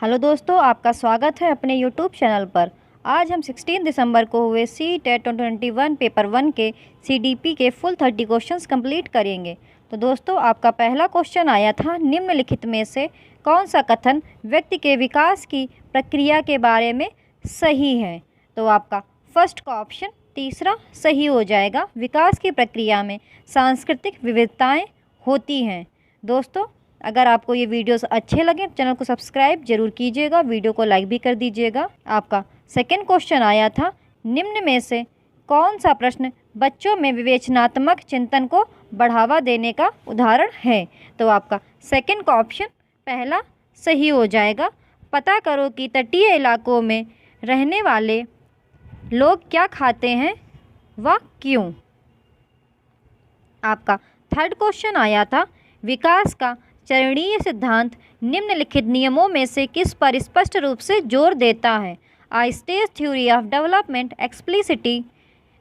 Hello दोस्तों, आपका स्वागत है अपने यूट्यूब चैनल पर। आज हम 16 दिसंबर को हुए CTET 2021 पेपर 1 के CDP के फुल 30 क्वेश्चंस कंप्लीट करेंगे। तो दोस्तों, आपका पहला क्वेश्चन आया था, निम्नलिखित में से कौन सा कथन व्यक्ति के विकास की प्रक्रिया के बारे में सही है। तो आपका फर्स्ट का ऑप्शन तीसरा सही हो जाएगा। विकास की प्रक्रिया में सांस्कृतिक विविधताएँ होती हैं। दोस्तों, अगर आपको ये वीडियोस अच्छे लगें तो चैनल को सब्सक्राइब जरूर कीजिएगा, वीडियो को लाइक भी कर दीजिएगा। आपका सेकंड क्वेश्चन आया था, निम्न में से कौन सा प्रश्न बच्चों में विवेचनात्मक चिंतन को बढ़ावा देने का उदाहरण है। तो आपका सेकंड का ऑप्शन पहला सही हो जाएगा। पता करो कि तटीय इलाकों में रहने वाले लोग क्या खाते हैं व क्यों। आपका थर्ड क्वेश्चन आया था, विकास का चरणीय सिद्धांत निम्नलिखित नियमों में से किस पर स्पष्ट रूप से जोर देता है। I stage theory of development explicitly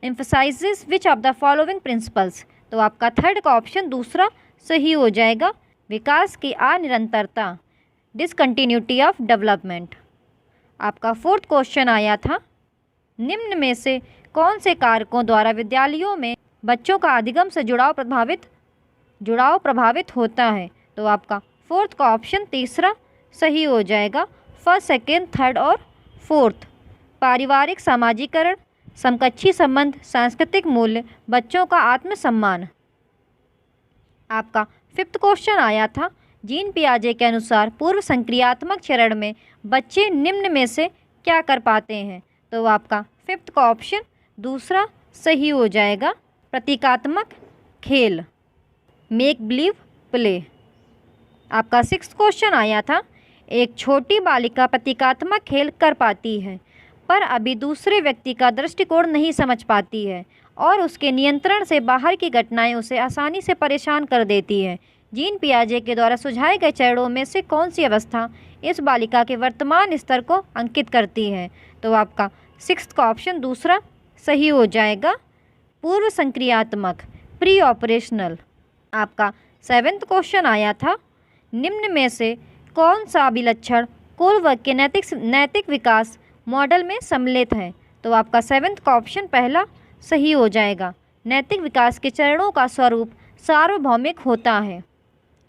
emphasises which of the following principles. तो आपका थर्ड का ऑप्शन दूसरा सही हो जाएगा। विकास की अनिरंतरता, डिसकंटिन्यूटी ऑफ डेवलपमेंट। आपका फोर्थ क्वेश्चन आया था, निम्न में से कौन से कारकों द्वारा विद्यालयों में बच्चों का अधिगम से जुड़ाव प्रभावित होता है। तो आपका फोर्थ का ऑप्शन तीसरा सही हो जाएगा। फर्स्ट, सेकेंड, थर्ड और फोर्थ। पारिवारिक सामाजिकरण, समकक्षी संबंध, सांस्कृतिक मूल्य, बच्चों का आत्मसम्मान। आपका फिफ्थ क्वेश्चन आया था, जीन पियाजे के अनुसार पूर्व संक्रियात्मक चरण में बच्चे निम्न में से क्या कर पाते हैं। तो आपका फिफ्थ का ऑप्शन दूसरा सही हो जाएगा। प्रतीकात्मक खेल, मेक बिलीव प्ले। आपका सिक्स्थ क्वेश्चन आया था, एक छोटी बालिका प्रतीकात्मक खेल कर पाती है पर अभी दूसरे व्यक्ति का दृष्टिकोण नहीं समझ पाती है और उसके नियंत्रण से बाहर की घटनाएं उसे आसानी से परेशान कर देती है। जीन पियाजे के द्वारा सुझाए गए चरणों में से कौन सी अवस्था इस बालिका के वर्तमान स्तर को अंकित करती है। तो आपका सिक्स्थ का ऑप्शन दूसरा सही हो जाएगा। पूर्व संक्रियात्मक, प्री ऑपरेशनल। आपका सेवेंथ क्वेश्चन आया था, निम्न में से कौन सा अभिलक्षण कुल वर्ग के नैतिक विकास मॉडल में सम्मिलित है। तो आपका सेवेंथ का ऑप्शन पहला सही हो जाएगा। नैतिक विकास के चरणों का स्वरूप सार्वभौमिक होता है।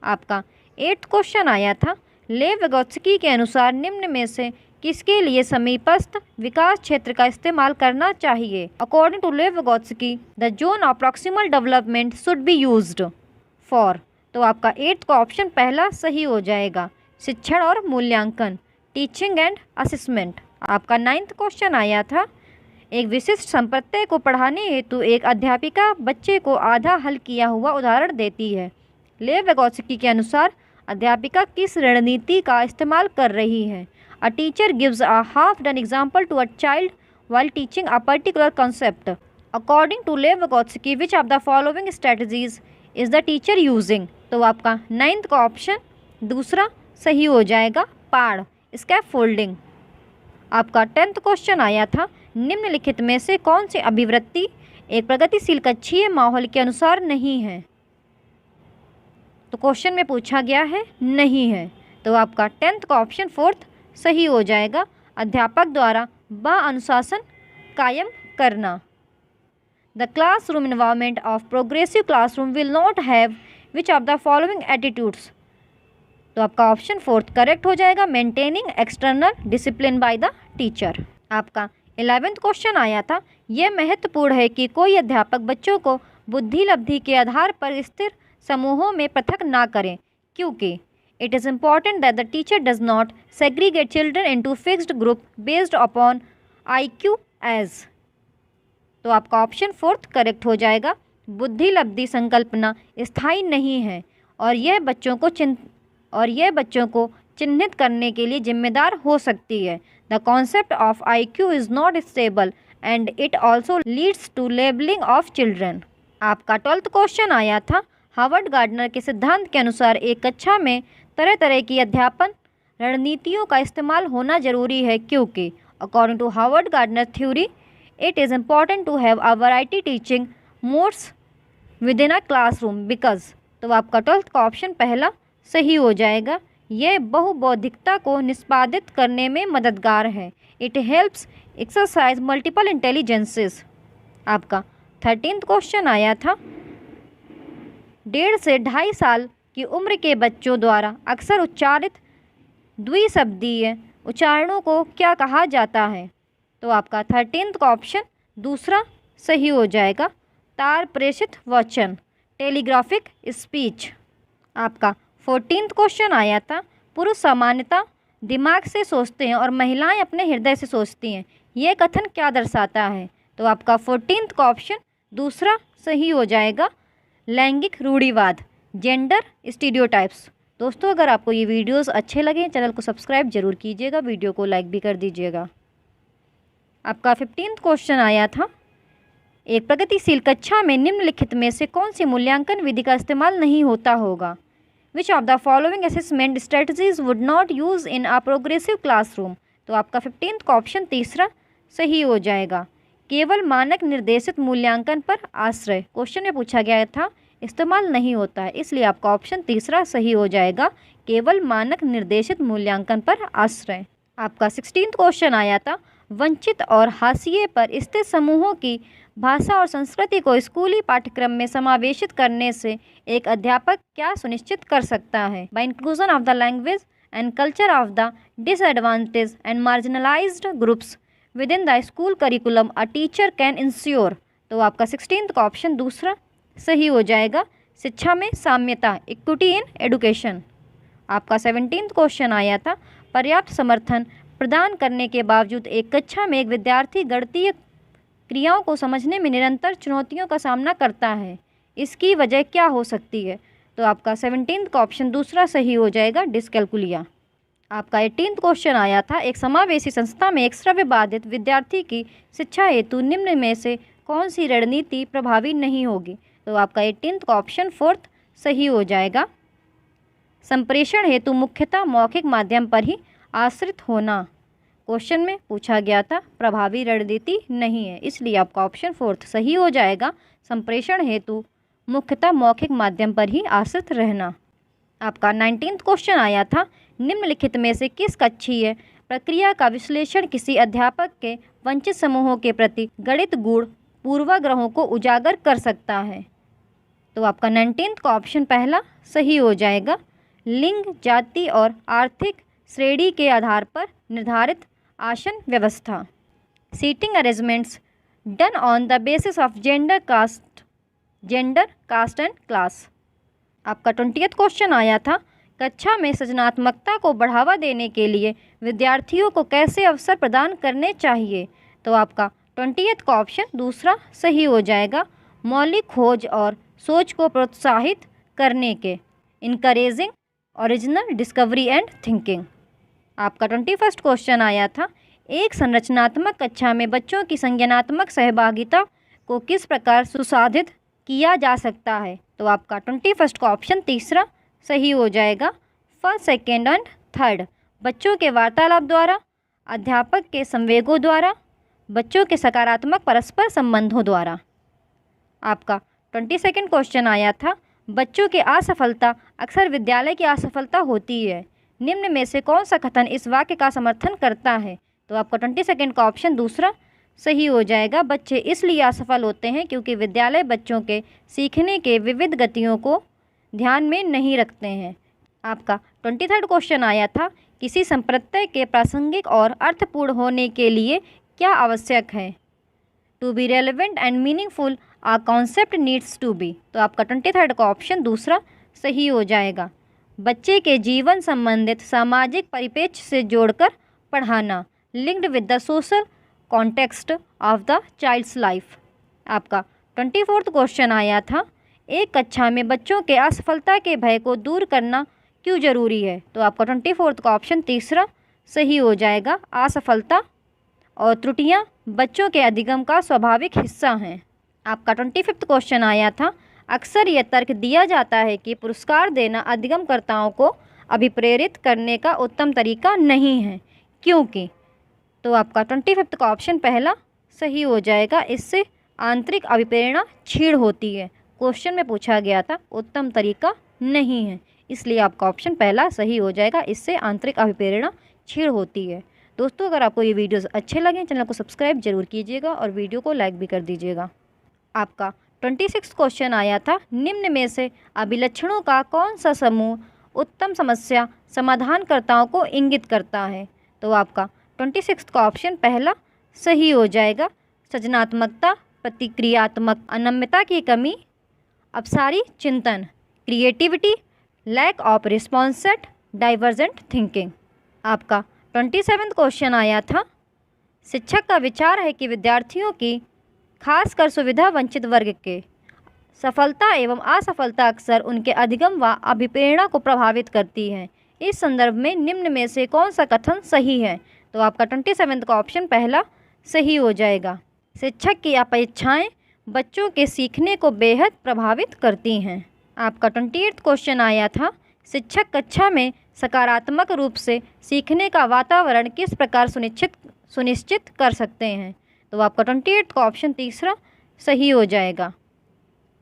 आपका एट्थ क्वेश्चन आया था, लेव विगोत्स्की के अनुसार निम्न में से किसके लिए समीपस्थ विकास क्षेत्र का इस्तेमाल करना चाहिए। According to Lev Vygotsky, the zone of proximal development should be used for. तो आपका एट्थ का ऑप्शन पहला सही हो जाएगा। शिक्षण और मूल्यांकन, टीचिंग एंड असेसमेंट। आपका नाइन्थ क्वेश्चन आया था, एक विशिष्ट संप्रत्यय को पढ़ाने हेतु एक अध्यापिका बच्चे को आधा हल किया हुआ उदाहरण देती है। लेव विगोत्स्की के अनुसार अध्यापिका किस रणनीति का इस्तेमाल कर रही है। A teacher gives a half done example to a child while teaching a particular concept. According to Lev Vygotsky, which of the following strategies is the teacher using? तो आपका नाइन्थ का ऑप्शन दूसरा सही हो जाएगा। पाड़, स्कैफोल्डिंग। आपका 10th question आया था, निम्नलिखित में से कौन सी अभिवृत्ति एक प्रगतिशील कक्षीय माहौल के अनुसार नहीं है। तो क्वेश्चन में पूछा गया है नहीं है। तो आपका 10th का ऑप्शन फोर्थ सही हो जाएगा। अध्यापक द्वारा अनुशासन कायम करना। The classroom environment of progressive classroom will not have which of the following attitudes. तो आपका ऑप्शन फोर्थ करेक्ट हो जाएगा। Maintaining external discipline by the teacher. आपका 11th क्वेश्चन आया था, यह महत्वपूर्ण है कि कोई अध्यापक बच्चों को बुद्धि लब्धि के आधार पर स्थिर समूहों में पृथक ना करें, क्योंकि it is important that the teacher does not segregate children into fixed group based upon IQ as। तो आपका ऑप्शन फोर्थ करेक्ट हो जाएगा। बुद्धि लब्धि संकल्पना स्थायी नहीं है और यह बच्चों को चिन्हित करने के लिए जिम्मेदार हो सकती है। The concept of IQ is not stable and it also leads to labelling of children. आपका 12th क्वेश्चन आया था, हार्वर्ड गार्डनर के सिद्धांत के अनुसार एक कक्षा में तरह तरह की अध्यापन रणनीतियों का इस्तेमाल होना जरूरी है, क्योंकि according to Harvard Gardner theory it is important to have a variety teaching modes with a classroom because. तो आपका 12th का ऑप्शन पहला सही हो जाएगा। यह बहुबौद्धिकता को निष्पादित करने में मददगार है। It helps exercise multiple intelligences. आपका 13th क्वेश्चन आया था, 1.5 से 2.5 साल की उम्र के बच्चों द्वारा अक्सर उच्चारित द्विशब्दीय उच्चारणों को क्या कहा जाता है? तो आपका 13th का ऑप्शन दूसरा सही हो जाएगा, तार प्रेषित वचन, टेलीग्राफिक स्पीच। आपका 14th क्वेश्चन आया था, पुरुष सामान्यतः दिमाग से सोचते हैं और महिलाएं अपने हृदय से सोचती हैं, यह कथन क्या दर्शाता है? तो आपका 14th का ऑप्शन दूसरा सही हो जाएगा, लैंगिक रूढ़िवाद, जेंडर स्टीरियोटाइप्स। दोस्तों, अगर आपको ये वीडियोस अच्छे लगें चैनल को सब्सक्राइब जरूर कीजिएगा, वीडियो को लाइक भी कर दीजिएगा। आपका 15th क्वेश्चन आया था, एक प्रगतिशील कक्षा में निम्नलिखित में से कौन सी मूल्यांकन विधि का इस्तेमाल नहीं होता होगा? विच of the following assessment strategies would not use in a progressive classroom? तो आपका 15th का ऑप्शन तीसरा सही हो जाएगा, केवल मानक निर्देशित मूल्यांकन पर आश्रय। क्वेश्चन में पूछा गया था इस्तेमाल नहीं होता है, इसलिए आपका ऑप्शन तीसरा सही हो जाएगा, केवल मानक निर्देशित मूल्यांकन पर आश्रय। आपका 16th क्वेश्चन आया था, वंचित और हाशिए पर स्थित समूहों की भाषा और संस्कृति को स्कूली पाठ्यक्रम में समावेशित करने से एक अध्यापक क्या सुनिश्चित कर सकता है? By inclusion of the language and culture of the disadvantage and marginalised groups with the school curriculum a teacher can ensure. तो आपका 16th का ऑप्शन दूसरा सही हो जाएगा, शिक्षा में साम्यता, इक्विटी इन एडुकेशन। आपका 17th क्वेश्चन आया था, पर्याप्त समर्थन प्रदान करने के बावजूद एक कक्षा में एक विद्यार्थी गणितीय क्रियाओं को समझने में निरंतर चुनौतियों का सामना करता है, इसकी वजह क्या हो सकती है? तो आपका 17th का ऑप्शन दूसरा सही हो जाएगा, डिस्कैलकुलिया। आपका 18th क्वेश्चन आया था, एक समावेशी संस्था में एक श्रव्य बाधित विद्यार्थी की शिक्षा हेतु निम्न में से कौन सी रणनीति प्रभावी नहीं होगी? तो आपका 18th का ऑप्शन फोर्थ सही हो जाएगा, संप्रेषण हेतु मुख्यतः मौखिक माध्यम पर ही आश्रित होना। क्वेश्चन में पूछा गया था प्रभावी रणनीति नहीं है, इसलिए आपका ऑप्शन फोर्थ सही हो जाएगा, संप्रेषण हेतु मुख्यतः मौखिक माध्यम पर ही आश्रित रहना। आपका 19th क्वेश्चन आया था, निम्नलिखित में से किस कक्षीय प्रक्रिया का विश्लेषण किसी अध्यापक के वंचित समूहों के प्रति गणित गुण पूर्वाग्रहों को उजागर कर सकता है? तो आपका 19th का ऑप्शन पहला सही हो जाएगा, लिंग, जाति और आर्थिक श्रेणी के आधार पर निर्धारित आसन व्यवस्था, seating arrangements done on the basis of gender, caste and class. आपका 20th क्वेश्चन आया था, कक्षा में सृजनात्मकता को बढ़ावा देने के लिए विद्यार्थियों को कैसे अवसर प्रदान करने चाहिए? तो आपका 20th का ऑप्शन दूसरा सही हो जाएगा, मौलिक खोज और सोच को प्रोत्साहित करने के, encouraging original discovery and thinking. आपका 21st क्वेश्चन आया था, एक संरचनात्मक कक्षा में बच्चों की संज्ञानात्मक सहभागिता को किस प्रकार सुसाधित किया जा सकता है? तो आपका 21st का ऑप्शन तीसरा सही हो जाएगा, फर्स्ट, सेकेंड एंड थर्ड, बच्चों के वार्तालाप द्वारा, अध्यापक के संवेगों द्वारा, बच्चों के सकारात्मक परस्पर संबंधों द्वारा। आपका 22nd क्वेश्चन आया था, बच्चों की असफलता अक्सर विद्यालय की असफलता होती है, निम्न में से कौन सा कथन इस वाक्य का समर्थन करता है? तो आपका 22nd का ऑप्शन दूसरा सही हो जाएगा, बच्चे इसलिए असफल होते हैं क्योंकि विद्यालय बच्चों के सीखने के विविध गतियों को ध्यान में नहीं रखते हैं। आपका 23rd क्वेश्चन आया था, किसी संप्रत्यय के प्रासंगिक और अर्थपूर्ण होने के लिए क्या आवश्यक है? To be relevant and meaningful a concept needs to be. तो आपका 23rd का ऑप्शन दूसरा सही हो जाएगा, बच्चे के जीवन संबंधित सामाजिक परिप्रेक्ष्य से जोड़कर पढ़ाना, linked with the social context of the child's life. आपका 24th क्वेश्चन आया था, एक कक्षा में बच्चों के असफलता के भय को दूर करना क्यों जरूरी है? तो आपका 24th का ऑप्शन तीसरा सही हो जाएगा, असफलता और त्रुटियां बच्चों के अधिगम का स्वाभाविक हिस्सा हैं। आपका 25th क्वेश्चन आया था, अक्सर यह तर्क दिया जाता है कि पुरस्कार देना अधिगमकर्ताओं को अभिप्रेरित करने का उत्तम तरीका नहीं है, क्योंकि? तो आपका 25th का ऑप्शन पहला सही हो जाएगा, इससे आंतरिक अभिप्रेरणा क्षीण होती है। क्वेश्चन में पूछा गया था उत्तम तरीका नहीं है, इसलिए आपका ऑप्शन पहला सही हो जाएगा। इससे आंतरिक अभिप्रेरणा क्षीण होती है। दोस्तों, अगर आपको ये वीडियोस अच्छे लगें, चैनल को सब्सक्राइब जरूर कीजिएगा और वीडियो को लाइक भी कर दीजिएगा। आपका 26 क्वेश्चन आया था, निम्न में से अभिलक्षणों का कौन सा समूह उत्तम समस्या समाधानकर्ताओं को इंगित करता है? तो आपका 26 का ऑप्शन पहला सही हो जाएगा। सृजनात्मकता, प्रतिक्रियात्मक अनम्यता की कमी, अपसारी चिंतन, creativity, lack of response set, divergent thinking. आपका 27 क्वेश्चन आया था, शिक्षक का विचार है कि विद्यार्थियों की खासकर सुविधा वंचित वर्ग के सफलता एवं असफलता अक्सर उनके अधिगम व अभिप्रेरणा को प्रभावित करती है। इस संदर्भ में निम्न में से कौन सा कथन सही है? तो आपका 27 का ऑप्शन पहला सही हो जाएगा। शिक्षक की अपेक्षाएं बच्चों के सीखने को बेहद प्रभावित करती हैं। आपका 28 क्वेश्चन आया था, शिक्षक कक्षा में सकारात्मक रूप से सीखने का वातावरण किस प्रकार सुनिश्चित कर सकते हैं? तो आपका 28 का ऑप्शन तीसरा सही हो जाएगा।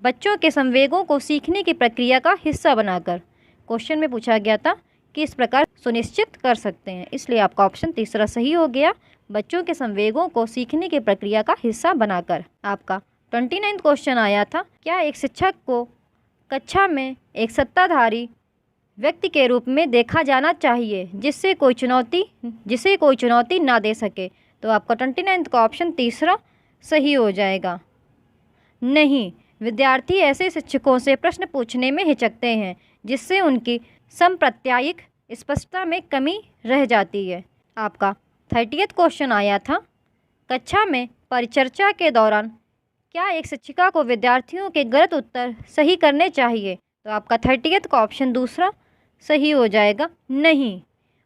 बच्चों के संवेगों को सीखने की प्रक्रिया का हिस्सा बनाकर। क्वेश्चन में पूछा गया था किस प्रकार सुनिश्चित कर सकते हैं, इसलिए आपका ऑप्शन तीसरा सही हो गया। बच्चों के संवेगों को सीखने की प्रक्रिया का हिस्सा बनाकर। आपका 29 क्वेश्चन आया था, क्या एक शिक्षक को कक्षा में एक सत्ताधारी व्यक्ति के रूप में देखा जाना चाहिए जिसे कोई चुनौती ना दे सके? तो आपका 29 का ऑप्शन तीसरा सही हो जाएगा। नहीं, विद्यार्थी ऐसे शिक्षकों से प्रश्न पूछने में हिचकते हैं जिससे उनकी संप्रत्यायिक स्पष्टता में कमी रह जाती है। आपका 30 क्वेश्चन आया था, कक्षा में परिचर्चा के दौरान क्या एक शिक्षिका को विद्यार्थियों के गलत उत्तर सही करने चाहिए? तो आपका 30 का ऑप्शन दूसरा सही हो जाएगा। नहीं,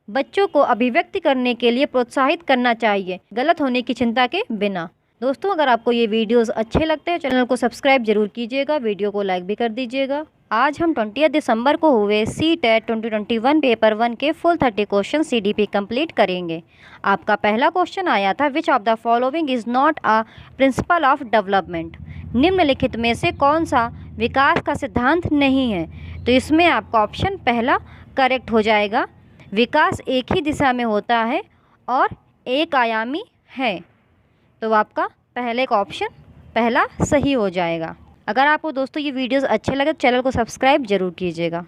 बच्चों को अभिव्यक्ति करने के लिए प्रोत्साहित करना चाहिए, गलत होने की चिंता के बिना। दोस्तों, अगर आपको ये वीडियोस अच्छे लगते हैं, चैनल को सब्सक्राइब जरूर कीजिएगा, वीडियो को लाइक भी कर दीजिएगा। आज हम 20 दिसंबर को हुए CTET 2021 पेपर 1 के फुल 30 क्वेश्चन CDP कंप्लीट करेंगे। आपका पहला क्वेश्चन आया था, which of the following is not a principle of development? निम्नलिखित में से कौन सा विकास का सिद्धांत नहीं है? तो इसमें आपका ऑप्शन पहला करेक्ट हो जाएगा। विकास एक ही दिशा में होता है और एक आयामी है। तो आपका पहले का ऑप्शन पहला सही हो जाएगा। अगर आपको दोस्तों ये वीडियोस अच्छे लगे तो चैनल को सब्सक्राइब जरूर कीजिएगा।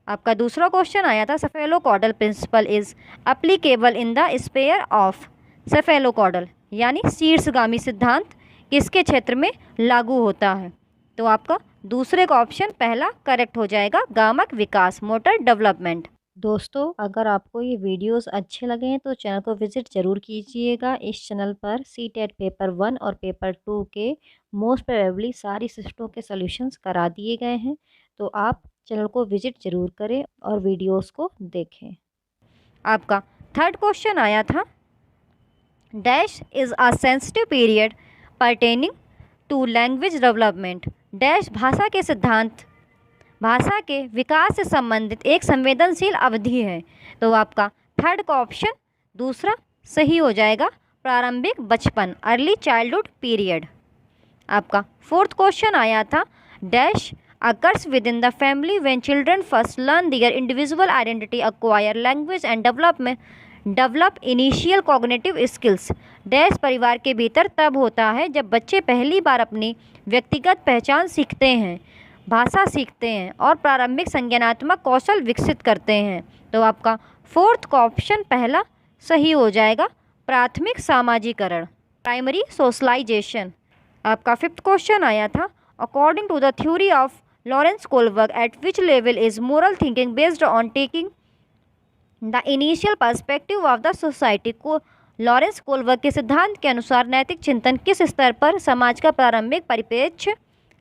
आपका दूसरा क्वेश्चन आया था, cephalocaudal principle is applicable in the sphere of cephalocaudal, यानी शीर्षगामी सिद्धांत किसके क्षेत्र में लागू होता है? तो आपका दूसरे का ऑप्शन पहला करेक्ट हो जाएगा, गामक विकास, मोटर डेवलपमेंट। दोस्तों, अगर आपको ये वीडियोस अच्छे लगे तो चैनल को विज़िट ज़रूर कीजिएगा। इस चैनल पर CTET पेपर 1 और पेपर 2 के मोस्ट प्रोबेबली सारी शिफ्टों के सॉल्यूशंस करा दिए गए हैं, तो आप चैनल को विज़िट ज़रूर करें और वीडियोस को देखें। आपका थर्ड क्वेश्चन आया था, dash is a sensitive period pertaining to language development, dash भाषा के विकास से संबंधित एक संवेदनशील अवधि है। तो आपका थर्ड का ऑप्शन दूसरा सही हो जाएगा, प्रारंभिक बचपन, अर्ली चाइल्डहुड पीरियड। आपका फोर्थ क्वेश्चन आया था, dash occurs with the family when children first learn their individual identity, acquire language and develop initial cognitive skills, dash परिवार के भीतर तब होता है जब बच्चे पहली बार अपनी व्यक्तिगत पहचान सीखते हैं, भाषा सीखते हैं और प्रारंभिक संज्ञानात्मक कौशल विकसित करते हैं। तो आपका फोर्थ का ऑप्शन पहला सही हो जाएगा, प्राथमिक सामाजिकरण, प्राइमरी सोशलाइजेशन। आपका फिफ्थ क्वेश्चन आया था, according to the theory of Lawrence Kohlberg at which level is moral thinking based on taking the initial perspective of the society? को लॉरेंस कोलबर्ग के सिद्धांत के अनुसार नैतिक चिंतन किस स्तर पर समाज का प्रारंभिक परिप्रेक्ष्य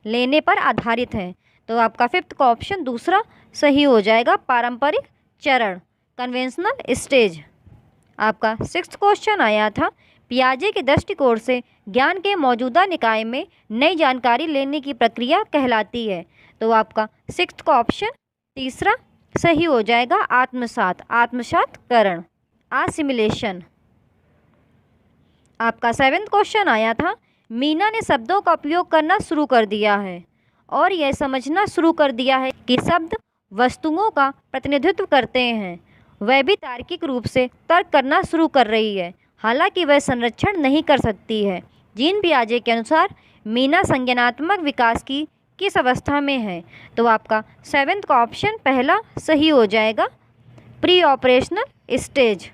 लेने पर आधारित है? तो आपका फिफ्थ का ऑप्शन दूसरा सही हो जाएगा, पारंपरिक चरण, कन्वेंशनल स्टेज। आपका सिक्स्थ क्वेश्चन आया था, पियाजे के दृष्टिकोण से ज्ञान के मौजूदा निकाय में नई जानकारी लेने की प्रक्रिया कहलाती है। तो आपका सिक्स्थ का ऑप्शन तीसरा सही हो जाएगा, आत्मसातकरण, आसिमिलेशन। आपका सेवेंथ क्वेश्चन आया था, मीना ने शब्दों का उपयोग करना शुरू कर दिया है और यह समझना शुरू कर दिया है कि शब्द वस्तुओं का प्रतिनिधित्व करते हैं। वह भी तार्किक रूप से तर्क करना शुरू कर रही है, हालांकि वह संरक्षण नहीं कर सकती है। जीन पियाजे के अनुसार मीना संज्ञानात्मक विकास की किस अवस्था में है? तो आपका 7th का ऑप्शन पहला सही हो जाएगा, प्री ऑपरेशनल स्टेज,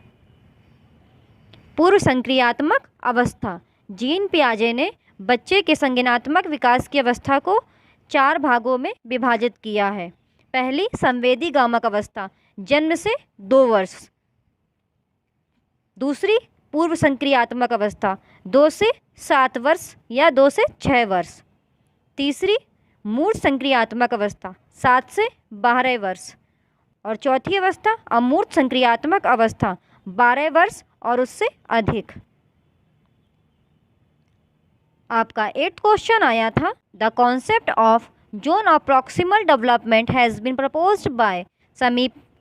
पूर्व संक्रियात्मक अवस्था। जीन पियाजे ने बच्चे के संज्ञानात्मक विकास की अवस्था को 4 भागों में विभाजित किया है। पहली संवेदी गामक अवस्था, जन्म से 2 वर्ष। दूसरी पूर्व संक्रियात्मक अवस्था, 2 से 7 वर्ष या 2 से 6 वर्ष। तीसरी मूर्त संक्रियात्मक अवस्था, 7 से 12 वर्ष। और चौथी अवस्था अमूर्त संक्रियात्मक अवस्था, 12 वर्ष और उससे अधिक। आपका 8th क्वेश्चन आया था, the concept of zone of proximal development has been proposed by,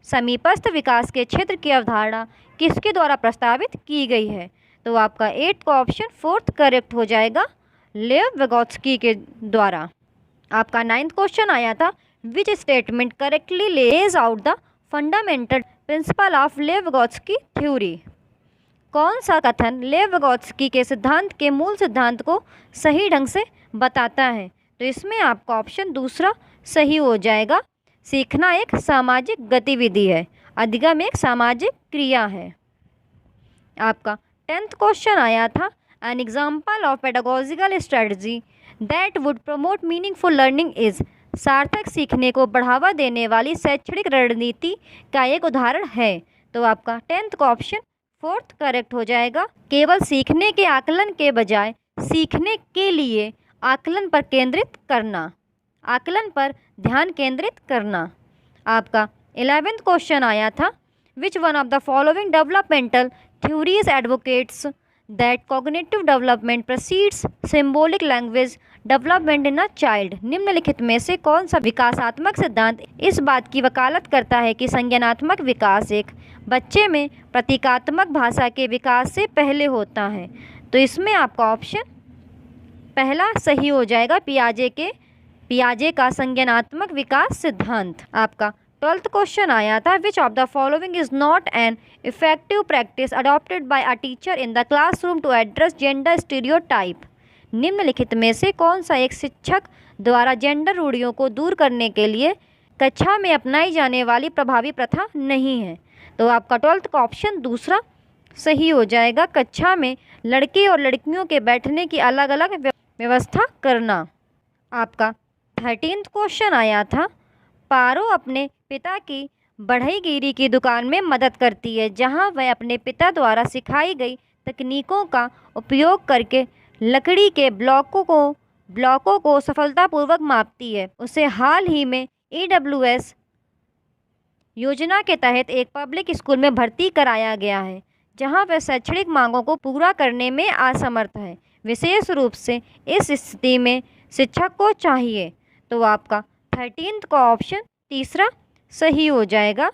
समीपस्थ विकास के क्षेत्र की अवधारणा किसके द्वारा प्रस्तावित की गई है? तो आपका 8th का ऑप्शन 4th करेक्ट हो जाएगा, लेव विगोत्स्की के द्वारा। आपका 9th क्वेश्चन आया था, which statement correctly lays out the fundamental principle of Lev Vygotsky theory? कौन सा कथन लेव विगोत्स्की के सिद्धांत के मूल सिद्धांत को सही ढंग से बताता है? तो इसमें आपका ऑप्शन दूसरा सही हो जाएगा, सीखना एक सामाजिक गतिविधि है, अधिगम एक सामाजिक क्रिया है। आपका 10th क्वेश्चन आया था, an example of pedagogical strategy that would promote meaningful learning is, सार्थक सीखने को बढ़ावा देने वाली शैक्षणिक रणनीति का एक उदाहरण है? तो आपका 10th का ऑप्शन 4th करेक्ट हो जाएगा, केवल सीखने के आकलन के बजाय सीखने के लिए आकलन पर केंद्रित करना, आकलन पर ध्यान केंद्रित करना। आपका 11th क्वेश्चन आया था, which one of the following developmental theories advocates that cognitive development proceeds symbolic language development in a child? निम्नलिखित में से कौन सा विकासात्मक सिद्धांत इस बात की वकालत करता है कि संज्ञानात्मक विकास एक बच्चे में प्रतीकात्मक भाषा के विकास से पहले होता है? तो इसमें आपका ऑप्शन पहला सही हो जाएगा, पियाजे का संज्ञानात्मक विकास सिद्धांत। आपका 12th क्वेश्चन आया था, which of the following is not an effective practice adopted by a teacher in the classroom to address gender stereotype? निम्नलिखित में से कौन सा एक शिक्षक द्वारा जेंडर रूढ़ियों को दूर करने के लिए कक्षा में अपनाई जाने वाली प्रभावी प्रथा नहीं है? तो आपका 12th का ऑप्शन दूसरा सही हो जाएगा, कक्षा में लड़के और लड़कियों के बैठने की अलग अलग व्यवस्था करना। आपका 13th क्वेश्चन आया था, पारो अपने पिता की बढ़ईगिरी की दुकान में मदद करती है, जहां वह अपने पिता द्वारा सिखाई गई तकनीकों का उपयोग करके लकड़ी के ब्लॉकों को सफलतापूर्वक मापती है। उसे हाल ही में EWS योजना के तहत एक पब्लिक स्कूल में भर्ती कराया गया है, जहां वह शैक्षणिक मांगों को पूरा करने में असमर्थ है। विशेष रूप से इस स्थिति में शिक्षक को चाहिए। तो आपका 13th का ऑप्शन तीसरा सही हो जाएगा,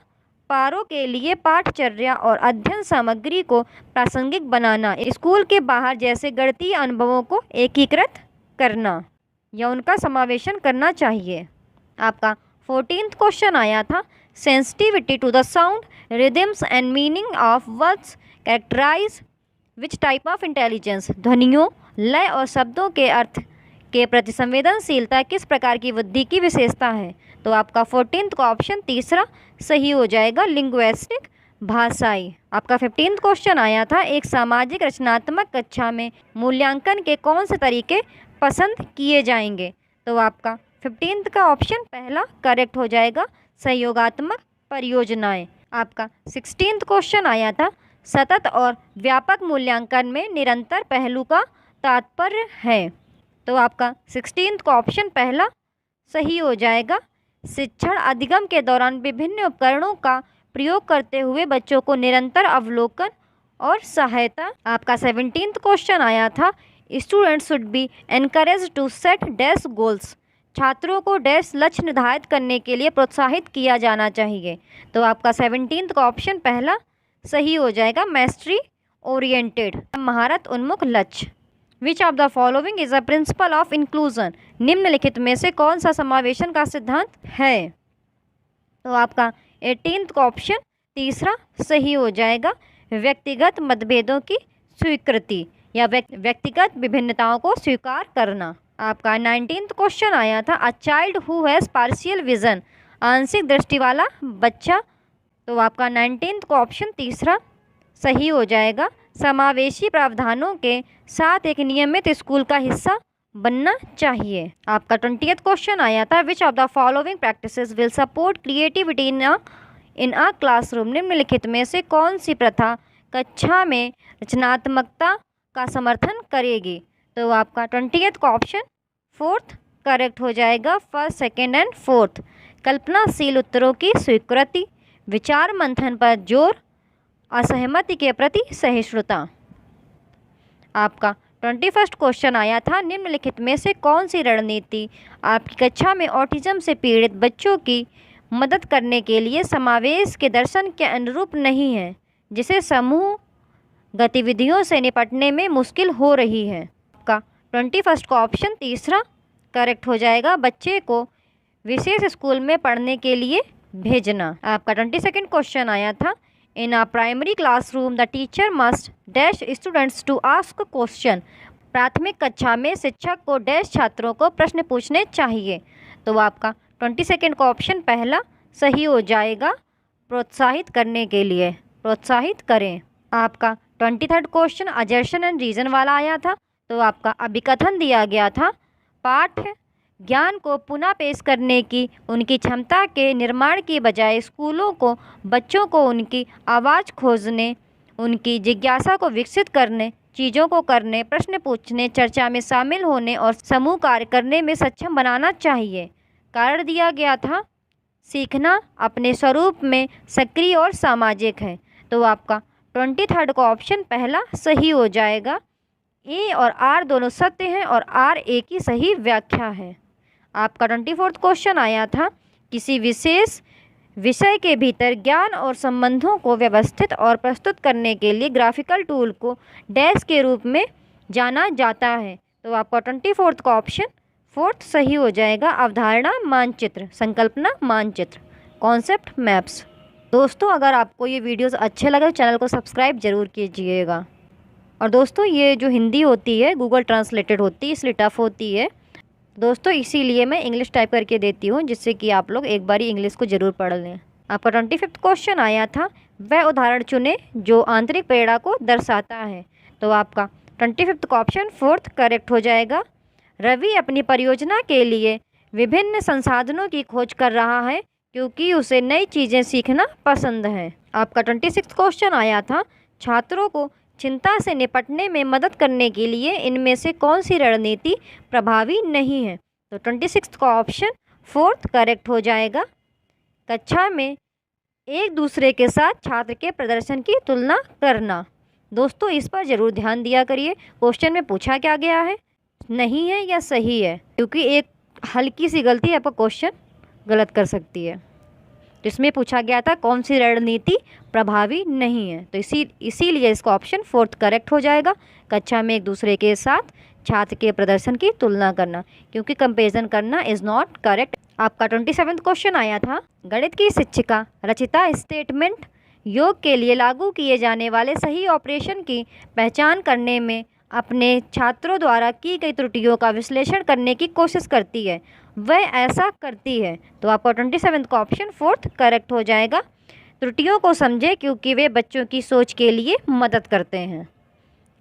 पारो के लिए पाठचर्या और अध्ययन सामग्री को प्रासंगिक बनाना, स्कूल के बाहर जैसे गणितीय अनुभवों को एकीकृत करना या उनका समावेशन करना चाहिए। आपका 14th क्वेश्चन आया था, sensitivity to the sound rhythms and meaning of words characterize which type of intelligence? ध्वनियों, लय और शब्दों के अर्थ के प्रति संवेदनशीलता किस प्रकार की बुद्धि की विशेषता है? तो आपका 14th का ऑप्शन तीसरा सही हो जाएगा, लिंग्विस्टिक, भाषाई। आपका 15th क्वेश्चन आया था, एक सामाजिक रचनात्मक कक्षा में मूल्यांकन के कौन से तरीके पसंद किए जाएंगे? तो आपका 15th का ऑप्शन पहला करेक्ट हो जाएगा, सहयोगात्मक परियोजनाएं। आपका 16th क्वेश्चन आया था, सतत और व्यापक मूल्यांकन में निरंतर पहलू का तात्पर्य है? तो आपका 16th का ऑप्शन पहला सही हो जाएगा, शिक्षण अधिगम के दौरान विभिन्न उपकरणों का प्रयोग करते हुए बच्चों को निरंतर अवलोकन और सहायता। आपका 17th क्वेश्चन आया था, students should be encourage to set dash goals, छात्रों को डैश लक्ष्य निर्धारित करने के लिए प्रोत्साहित किया जाना चाहिए। तो आपका 17th का ऑप्शन पहला सही हो जाएगा, मैस्ट्री ओरिएंटेड, महारत उन्मुख लक्ष्य। विच of the following is a principle of inclusion? निम्नलिखित में से कौन सा समावेशन का सिद्धांत है? तो आपका 18th का ऑप्शन तीसरा सही हो जाएगा, व्यक्तिगत मतभेदों की स्वीकृति या व्यक्तिगत विभिन्नताओं को स्वीकार करना। आपका 19th क्वेश्चन आया था, a child who has partial vision, आंशिक दृष्टि वाला बच्चा। तो आपका 19th का ऑप्शन तीसरा सही हो जाएगा, समावेशी प्रावधानों के साथ एक नियमित स्कूल का हिस्सा बनना चाहिए। आपका 20th क्वेश्चन आया था, which of the following practices will support creativity in a classroom, निम्नलिखित में से कौन सी प्रथा कक्षा में रचनात्मकता का समर्थन करेगी। तो आपका 20th का ऑप्शन फोर्थ करेक्ट हो जाएगा, फर्स्ट, सेकेंड एंड फोर्थ। कल्पनाशील उत्तरों की स्वीकृति, विचार मंथन पर जोर, असहमति के प्रति सहिष्णुता। आपका 21st क्वेश्चन आया था, निम्नलिखित में से कौन सी रणनीति आपकी कक्षा में ऑटिज्म से पीड़ित बच्चों की मदद करने के लिए समावेश के दर्शन के अनुरूप नहीं है, जिसे समूह गतिविधियों से निपटने में मुश्किल हो रही है। आपका 21st का ऑप्शन तीसरा करेक्ट हो जाएगा, बच्चे को विशेष स्कूल में पढ़ने के लिए भेजना। आपका 22nd क्वेश्चन आया था, in a primary classroom the teacher must dash students to ask question, प्राथमिक कक्षा में शिक्षक को डैश छात्रों को प्रश्न पूछने चाहिए। तो आपका 22nd का ऑप्शन पहला सही हो जाएगा, प्रोत्साहित करने के लिए, प्रोत्साहित करें। आपका 23rd क्वेश्चन अजर्शन एंड रीजन वाला आया था। तो आपका अभिकथन दिया गया था, पाठ ज्ञान को पुनः पेश करने की उनकी क्षमता के निर्माण की बजाय स्कूलों को बच्चों को उनकी आवाज़ खोजने, उनकी जिज्ञासा को विकसित करने, चीज़ों को करने, प्रश्न पूछने, चर्चा में शामिल होने और समूह कार्य करने में सक्षम बनाना चाहिए। कारण दिया गया था, सीखना अपने स्वरूप में सक्रिय और सामाजिक है। तो आपका 23rd का ऑप्शन पहला सही हो जाएगा, ए और आर दोनों सत्य हैं और आर ए की सही व्याख्या है। आपका 24th क्वेश्चन आया था, किसी विशेष विषय के भीतर ज्ञान और संबंधों को व्यवस्थित और प्रस्तुत करने के लिए ग्राफिकल टूल को डैश के रूप में जाना जाता है। तो आपका 24th का ऑप्शन फोर्थ सही हो जाएगा, अवधारणा मानचित्र, संकल्पना मानचित्र, कॉन्सेप्ट मैप्स। दोस्तों अगर आपको ये वीडियोस अच्छे लगे तो चैनल को सब्सक्राइब जरूर कीजिएगा। और दोस्तों ये जो हिंदी होती है गूगल ट्रांसलेटेड होती है, इसलिए टफ होती है दोस्तों, इसीलिए मैं इंग्लिश टाइप करके देती हूँ, जिससे कि आप लोग एक बारी इंग्लिश को ज़रूर पढ़ लें। आपका 25th क्वेश्चन आया था, वह उदाहरण चुने जो आंतरिक प्रेरणा को दर्शाता है। तो आपका 25th का ऑप्शन फोर्थ करेक्ट हो जाएगा, रवि अपनी परियोजना के लिए विभिन्न संसाधनों की खोज कर रहा है क्योंकि उसे नई चीज़ें सीखना पसंद है। आपका 26th क्वेश्चन आया था, छात्रों को चिंता से निपटने में मदद करने के लिए इनमें से कौन सी रणनीति प्रभावी नहीं है। तो 26th का ऑप्शन फोर्थ करेक्ट हो जाएगा, कक्षा में एक दूसरे के साथ छात्र के प्रदर्शन की तुलना करना। दोस्तों इस पर ज़रूर ध्यान दिया करिए, क्वेश्चन में पूछा क्या गया है, नहीं है या सही है, क्योंकि एक हल्की सी गलती आपका क्वेश्चन गलत कर सकती है। तो इसमें पूछा गया था कौन सी रणनीति प्रभावी नहीं है, तो इसीलिए इसका ऑप्शन फोर्थ करेक्ट हो जाएगा, कक्षा में एक दूसरे के साथ छात्र के प्रदर्शन की तुलना करना, क्योंकि कंपेरिजन करना इज़ नॉट करेक्ट। आपका 27th क्वेश्चन आया था, गणित की शिक्षिका रचिता स्टेटमेंट योग के लिए लागू किए जाने वाले सही ऑपरेशन की पहचान करने में अपने छात्रों द्वारा की गई त्रुटियों का विश्लेषण करने की कोशिश करती है, वह ऐसा करती है। तो आपका 27th का ऑप्शन फोर्थ करेक्ट हो जाएगा, त्रुटियों को समझे क्योंकि वे बच्चों की सोच के लिए मदद करते हैं।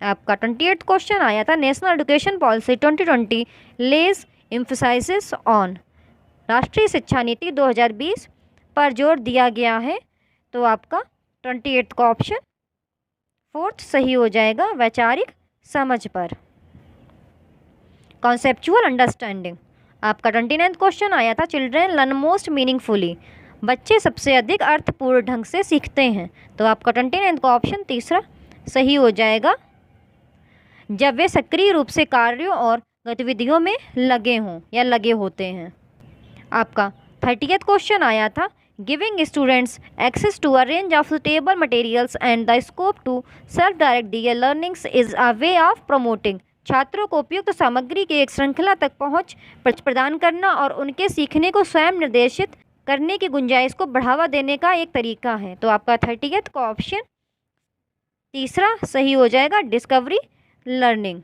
आपका 28th क्वेश्चन आया था, national education policy 2020 lays emphasis on, राष्ट्रीय शिक्षा नीति 2020 पर जोर दिया गया है। तो आपका 28th का ऑप्शन फोर्थ सही हो जाएगा, वैचारिक समझ पर, कॉन्सेप्चुअल अंडरस्टैंडिंग। आपका 29th क्वेश्चन आया था, चिल्ड्रेन लर्न मोस्ट मीनिंगफुली, बच्चे सबसे अधिक अर्थपूर्ण ढंग से सीखते हैं। तो आपका 29th का ऑप्शन तीसरा सही हो जाएगा, जब वे सक्रिय रूप से कार्यों और गतिविधियों में लगे हों या लगे होते हैं। आपका 30th क्वेश्चन आया था, giving students access to a range of suitable materials and the scope to self direct their learnings is a way of promoting, छात्रों को उपयुक्त सामग्री की एक श्रृंखला तक पहुंच प्रदान करना और उनके सीखने को स्वयं निर्देशित करने की गुंजाइश को बढ़ावा देने का एक तरीका है। तो आपका 30th का ऑप्शन तीसरा सही हो जाएगा, डिस्कवरी लर्निंग,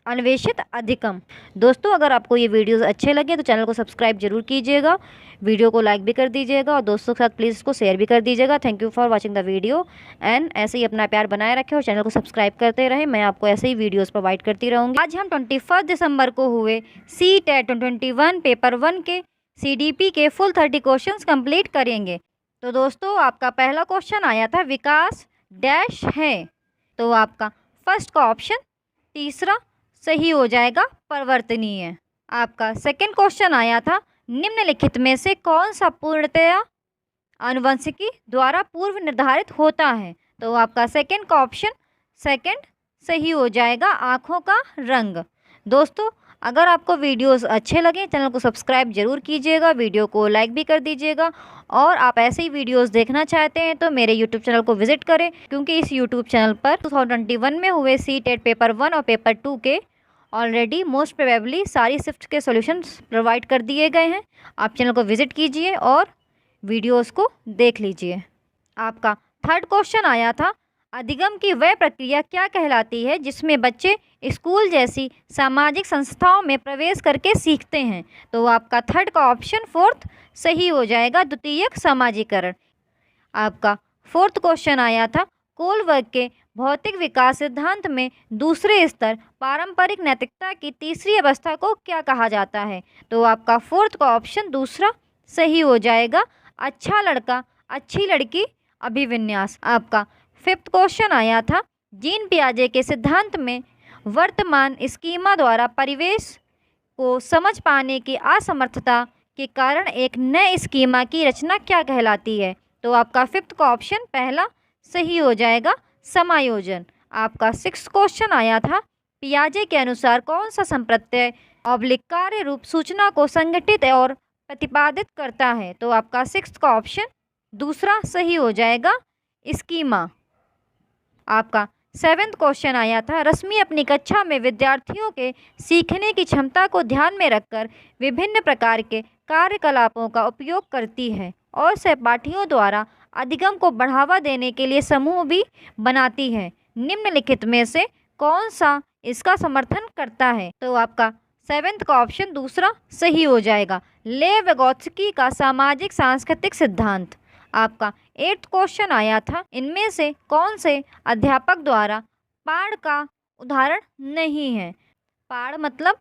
अन्वेषित अधिकम। दोस्तों अगर आपको ये वीडियोस अच्छे लगे तो चैनल को सब्सक्राइब जरूर कीजिएगा, वीडियो को लाइक भी कर दीजिएगा और दोस्तों के साथ प्लीज़ इसको शेयर भी कर दीजिएगा। Thank you for watching the video and ऐसे ही अपना प्यार बनाए रखें और चैनल को सब्सक्राइब करते रहें। मैं आपको ऐसे ही वीडियोस प्रोवाइड करती रहूँगी। आज हम 21 दिसंबर को हुए CTET 2021 पेपर 1 के CDP के फुल 30 क्वेश्चन कंप्लीट करेंगे। तो दोस्तों आपका पहला क्वेश्चन आया था विकास डैश है, तो आपका फर्स्ट का ऑप्शन तीसरा सही हो जाएगा, परिवर्तनीय। आपका सेकंड क्वेश्चन आया था निम्नलिखित में से कौन सा पूर्णतया आनुवंशिकी द्वारा पूर्व निर्धारित होता है, तो आपका सेकंड का ऑप्शन सेकंड सही हो जाएगा, आँखों का रंग। दोस्तों अगर आपको वीडियोस अच्छे लगे चैनल को सब्सक्राइब जरूर कीजिएगा, वीडियो को लाइक भी कर दीजिएगा और आप ऐसे ही वीडियोस देखना चाहते हैं तो मेरे यूट्यूब चैनल को विजिट करें, क्योंकि इस यूट्यूब चैनल पर 2021 में हुए CTET पेपर 1 और पेपर 2 के ऑलरेडी मोस्ट प्रोबेबली सारी शिफ्ट के सॉल्यूशंस प्रोवाइड कर दिए गए हैं। आप चैनल को विजिट कीजिए और वीडियोस को देख लीजिए। आपका थर्ड क्वेश्चन आया था अधिगम की वह प्रक्रिया क्या कहलाती है जिसमें बच्चे स्कूल जैसी सामाजिक संस्थाओं में प्रवेश करके सीखते हैं, तो आपका थर्ड का ऑप्शन फोर्थ सही हो जाएगा, द्वितीयक समाजीकरण। आपका फोर्थ क्वेश्चन आया था कोलबर्ग के भौतिक विकास सिद्धांत में दूसरे स्तर पारंपरिक नैतिकता की तीसरी अवस्था को क्या कहा जाता है, तो आपका फोर्थ का ऑप्शन दूसरा सही हो जाएगा, अच्छा लड़का अच्छी लड़की अभिविन्यास। आपका फिफ्थ क्वेश्चन आया था जीन पियाजे के सिद्धांत में वर्तमान स्कीमा द्वारा परिवेश को समझ पाने की असमर्थता के कारण एक नए स्कीमा की रचना क्या कहलाती है, तो आपका फिफ्थ का ऑप्शन पहला सही हो जाएगा, समायोजन। आपका सिक्स्थ क्वेश्चन आया था पियाजे के अनुसार कौन सा संप्रत्यय कार्य रूप सूचना को संगठित और प्रतिपादित करता है, तो आपका सिक्स्थ का ऑप्शन दूसरा सही हो जाएगा, स्कीमा। आपका सेवेंथ क्वेश्चन आया था रश्मि अपनी कक्षा में विद्यार्थियों के सीखने की क्षमता को ध्यान में रखकर विभिन्न प्रकार के कार्यकलापों का उपयोग करती है और सहपाठियों द्वारा अधिगम को बढ़ावा देने के लिए समूह भी बनाती है, निम्नलिखित में से कौन सा इसका समर्थन करता है, तो आपका सेवेंथ का ऑप्शन दूसरा सही हो जाएगा, लेव विगोत्स्की का सामाजिक सांस्कृतिक सिद्धांत। आपका एट्थ क्वेश्चन आया था इनमें से कौन से अध्यापक द्वारा पाड़ का उदाहरण नहीं है, पाड़ मतलब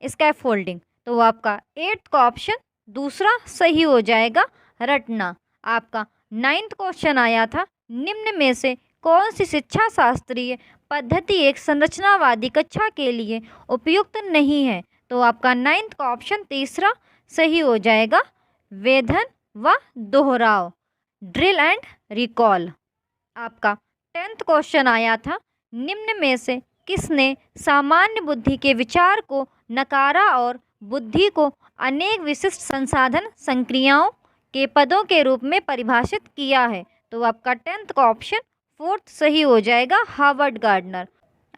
स्कैफोल्डिंग, तो आपका एट्थ का ऑप्शन दूसरा सही हो जाएगा, रटना। आपका नाइन्थ क्वेश्चन आया था निम्न में से कौन सी शिक्षा शास्त्रीय पद्धति एक संरचनावादी कक्षा के लिए उपयुक्त नहीं है, तो आपका नाइन्थ का ऑप्शन तीसरा सही हो जाएगा, वेधन व दोहराव, ड्रिल एंड रिकॉल। आपका टेंथ क्वेश्चन आया था निम्न में से किसने सामान्य बुद्धि के विचार को नकारा और बुद्धि को अनेक विशिष्ट संसाधन संक्रियाओं के पदों के रूप में परिभाषित किया है, तो आपका टेंथ का ऑप्शन फोर्थ सही हो जाएगा, हार्वर्ड गार्डनर।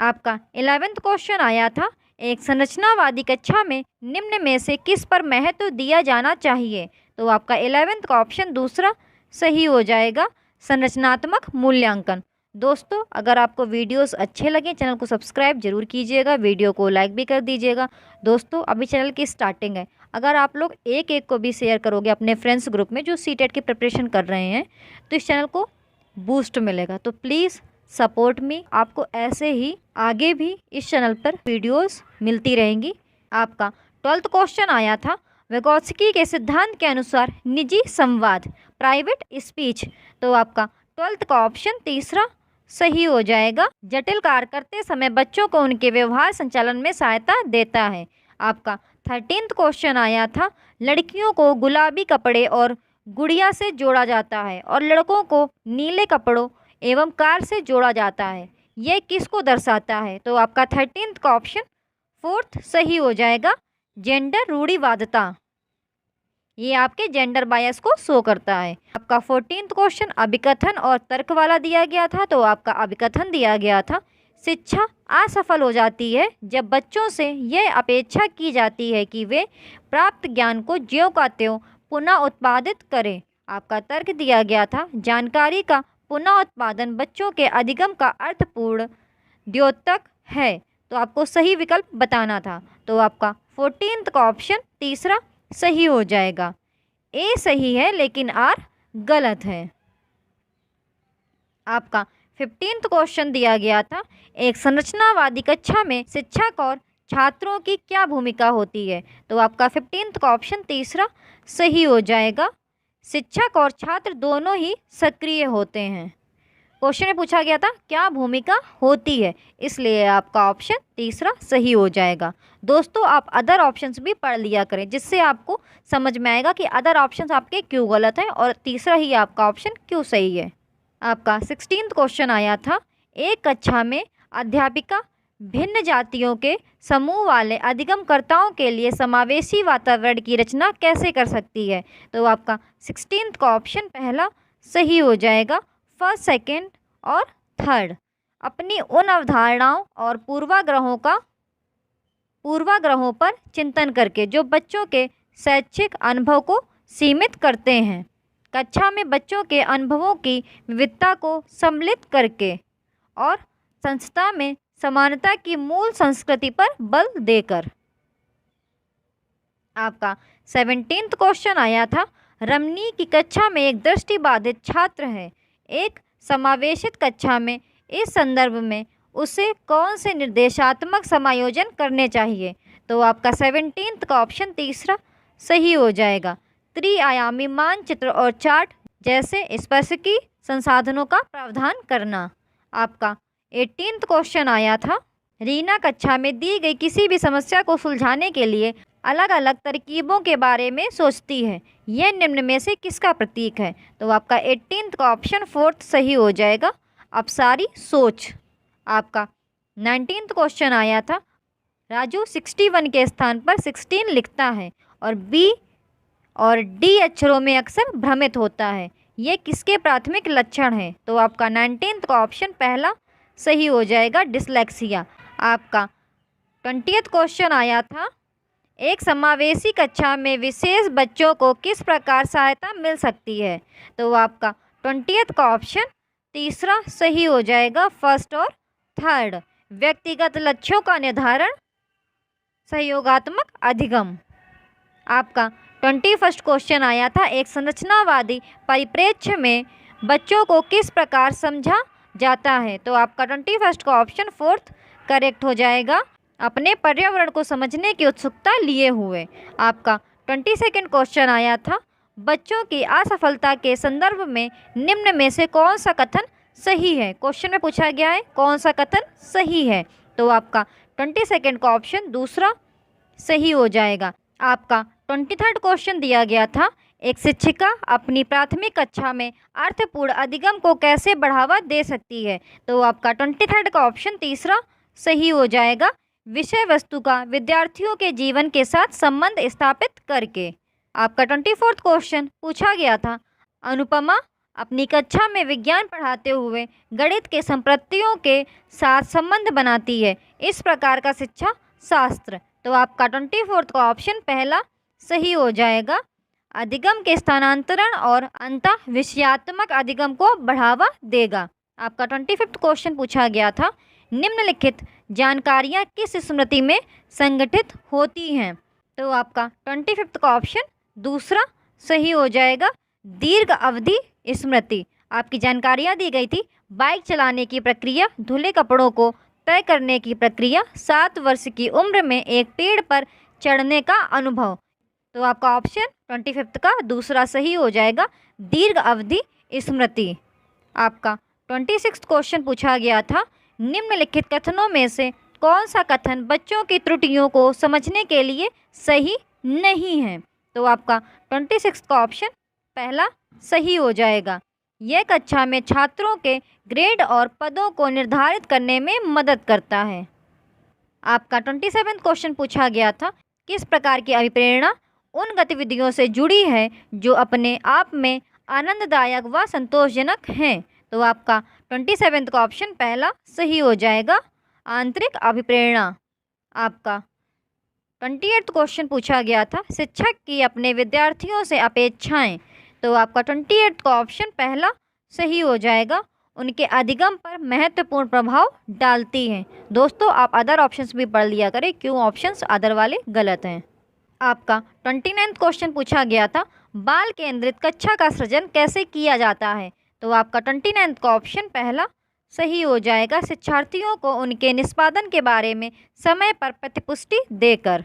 आपका 11th क्वेश्चन आया था एक संरचनावादी कक्षा में निम्न में से किस पर महत्व दिया जाना चाहिए, तो आपका 11th का ऑप्शन दूसरा सही हो जाएगा, संरचनात्मक मूल्यांकन। दोस्तों अगर आपको वीडियोस अच्छे लगे चैनल को सब्सक्राइब जरूर कीजिएगा, वीडियो को लाइक भी कर दीजिएगा। दोस्तों अभी चैनल की स्टार्टिंग है, अगर आप लोग एक एक को भी शेयर करोगे अपने फ्रेंड्स ग्रुप में जो CTET की प्रिपरेशन कर रहे हैं तो इस चैनल को बूस्ट मिलेगा, तो प्लीज़ सपोर्ट मी। आपको ऐसे ही आगे भी इस चैनल पर वीडियोस मिलती रहेंगी। आपका 12th क्वेश्चन आया था विगोत्स्की के सिद्धांत के अनुसार निजी संवाद प्राइवेट स्पीच, तो आपका 12th का ऑप्शन तीसरा सही हो जाएगा, जटिल कार्य करते समय बच्चों को उनके व्यवहार संचालन में सहायता देता है। आपका 13th क्वेश्चन आया था लड़कियों को गुलाबी कपड़े और गुड़िया से जोड़ा जाता है और लड़कों को नीले कपड़ों एवं कार से जोड़ा जाता है, यह किसको दर्शाता है, तो आपका 13th का ऑप्शन फोर्थ सही हो जाएगा, जेंडर रूढ़िवादिता, ये आपके जेंडर बायस को शो करता है। आपका 14th क्वेश्चन अभिकथन और तर्क वाला दिया गया था, तो आपका अभिकथन दिया गया था शिक्षा असफल हो जाती है जब बच्चों से यह अपेक्षा की जाती है कि वे प्राप्त ज्ञान को ज्यों का त्यों पुनः उत्पादित करें। आपका तर्क दिया गया था जानकारी का पुनः उत्पादन बच्चों के अधिगम का अर्थपूर्ण द्योतक है, तो आपको सही विकल्प बताना था। तो आपका 14th का ऑप्शन तीसरा सही हो जाएगा। ए सही है लेकिन आर गलत है। आपका 15th क्वेश्चन दिया गया था एक संरचनावादी कक्षा में शिक्षक और छात्रों की क्या भूमिका होती है, तो आपका 15th का ऑप्शन तीसरा सही हो जाएगा। शिक्षक और छात्र दोनों ही सक्रिय होते हैं। क्वेश्चन में पूछा गया था क्या भूमिका होती है, इसलिए आपका ऑप्शन तीसरा सही हो जाएगा। दोस्तों आप अदर ऑप्शंस भी पढ़ लिया करें, जिससे आपको समझ में आएगा कि अदर ऑप्शंस आपके क्यों गलत हैं और तीसरा ही आपका ऑप्शन क्यों सही है। आपका 16th क्वेश्चन आया था एक कक्षा में अध्यापिका भिन्न जातियों के समूह वाले अधिगमकर्ताओं के लिए समावेशी वातावरण की रचना कैसे कर सकती है, तो आपका 16th का ऑप्शन पहला सही हो जाएगा। फर्स्ट, सेकंड और थर्ड अपनी उन अवधारणाओं और पूर्वाग्रहों पर चिंतन करके जो बच्चों के शैक्षिक अनुभव को सीमित करते हैं, कक्षा में बच्चों के अनुभवों की विविधता को सम्मिलित करके और संस्था में समानता की मूल संस्कृति पर बल देकर। आपका 17th क्वेश्चन आया था रमनी की कक्षा में एक दृष्टिबाधित छात्र है। एक समावेशित कक्षा में इस संदर्भ में उसे कौन से निर्देशात्मक समायोजन करने चाहिए, तो आपका 17th का ऑप्शन तीसरा सही हो जाएगा। त्रिआयामी मानचित्र और चार्ट जैसे स्पर्शिकी संसाधनों का प्रावधान करना। आपका 18th क्वेश्चन आया था रीना कक्षा में दी गई किसी भी समस्या को सुलझाने के लिए अलग अलग तरकीबों के बारे में सोचती है, यह निम्न में से किसका प्रतीक है, तो आपका 18th का ऑप्शन फोर्थ सही हो जाएगा, अपसारी सोच। आपका 19th क्वेश्चन आया था राजू 61 के स्थान पर 16 लिखता है और बी और डी अक्षरों में अक्सर भ्रमित होता है, ये किसके प्राथमिक लक्षण हैं, तो आपका 19th का ऑप्शन पहला सही हो जाएगा, डिसलेक्सिया। आपका 20th क्वेश्चन आया था एक समावेशी कक्षा में विशेष बच्चों को किस प्रकार सहायता मिल सकती है, तो आपका 20th का ऑप्शन तीसरा सही हो जाएगा, फर्स्ट और थर्ड। व्यक्तिगत लक्ष्यों का निर्धारण, सहयोगात्मक अधिगम। आपका 21st क्वेश्चन आया था एक संरचनावादी परिप्रेक्ष्य में बच्चों को किस प्रकार समझा जाता है, तो आपका 21st का ऑप्शन फोर्थ करेक्ट हो जाएगा, अपने पर्यावरण को समझने की उत्सुकता लिए हुए। आपका 22nd क्वेश्चन आया था बच्चों की असफलता के संदर्भ में निम्न में से कौन सा कथन सही है, क्वेश्चन में पूछा गया है कौन सा कथन सही है, तो आपका 22nd का ऑप्शन दूसरा सही हो जाएगा। आपका 23rd क्वेश्चन दिया गया था एक शिक्षिका अपनी प्राथमिक कक्षा में अर्थपूर्ण अधिगम को कैसे बढ़ावा दे सकती है, तो आपका 23rd का ऑप्शन तीसरा सही हो जाएगा, विषय वस्तु का विद्यार्थियों के जीवन के साथ संबंध स्थापित करके। आपका 24th क्वेश्चन पूछा गया था अनुपमा अपनी कक्षा में विज्ञान पढ़ाते हुए गणित के संप्रतियों के साथ संबंध बनाती है, इस प्रकार का शिक्षा शास्त्र, तो आपका 24th का ऑप्शन पहला सही हो जाएगा, अधिगम के स्थानांतरण और अंतः विषयात्मक अधिगम को बढ़ावा देगा। आपका 25th क्वेश्चन पूछा गया था निम्नलिखित जानकारियाँ किस स्मृति में संगठित होती हैं, तो आपका 25th का ऑप्शन दूसरा सही हो जाएगा, दीर्घ अवधि स्मृति। आपकी जानकारियाँ दी गई थी बाइक चलाने की प्रक्रिया, धुले कपड़ों को तय करने की प्रक्रिया, 7 वर्ष की उम्र में एक पेड़ पर चढ़ने का अनुभव, तो आपका ऑप्शन 25th का दूसरा सही हो जाएगा, दीर्घ अवधि स्मृति। आपका 26th क्वेश्चन पूछा गया था निम्नलिखित कथनों में से कौन सा कथन बच्चों की त्रुटियों को समझने के लिए सही नहीं है, तो आपका 26th का ऑप्शन पहला सही हो जाएगा, यह कक्षा में छात्रों के ग्रेड और पदों को निर्धारित करने में मदद करता है। आपका 27th क्वेश्चन पूछा गया था किस प्रकार की अभिप्रेरणा उन गतिविधियों से जुड़ी है जो अपने आप में आनंददायक व संतोषजनक हैं, तो आपका 27th का ऑप्शन पहला सही हो जाएगा, आंतरिक अभिप्रेरणा। आपका 28वां क्वेश्चन पूछा गया था, शिक्षक की अपने विद्यार्थियों से अपेक्षाएं। तो आपका 28 का ऑप्शन पहला सही हो जाएगा, उनके अधिगम पर महत्वपूर्ण प्रभाव डालती हैं। दोस्तों आप अदर ऑप्शंस भी पढ़ लिया करें, क्यों ऑप्शंस अदर वाले गलत हैं। आपका 29वां क्वेश्चन पूछा गया था, बाल केंद्रित कक्षा का सृजन कैसे किया जाता है। तो आपका 29वां का ऑप्शन पहला सही हो जाएगा, शिक्षार्थियों को उनके निष्पादन के बारे में समय पर प्रतिपुष्टि देकर।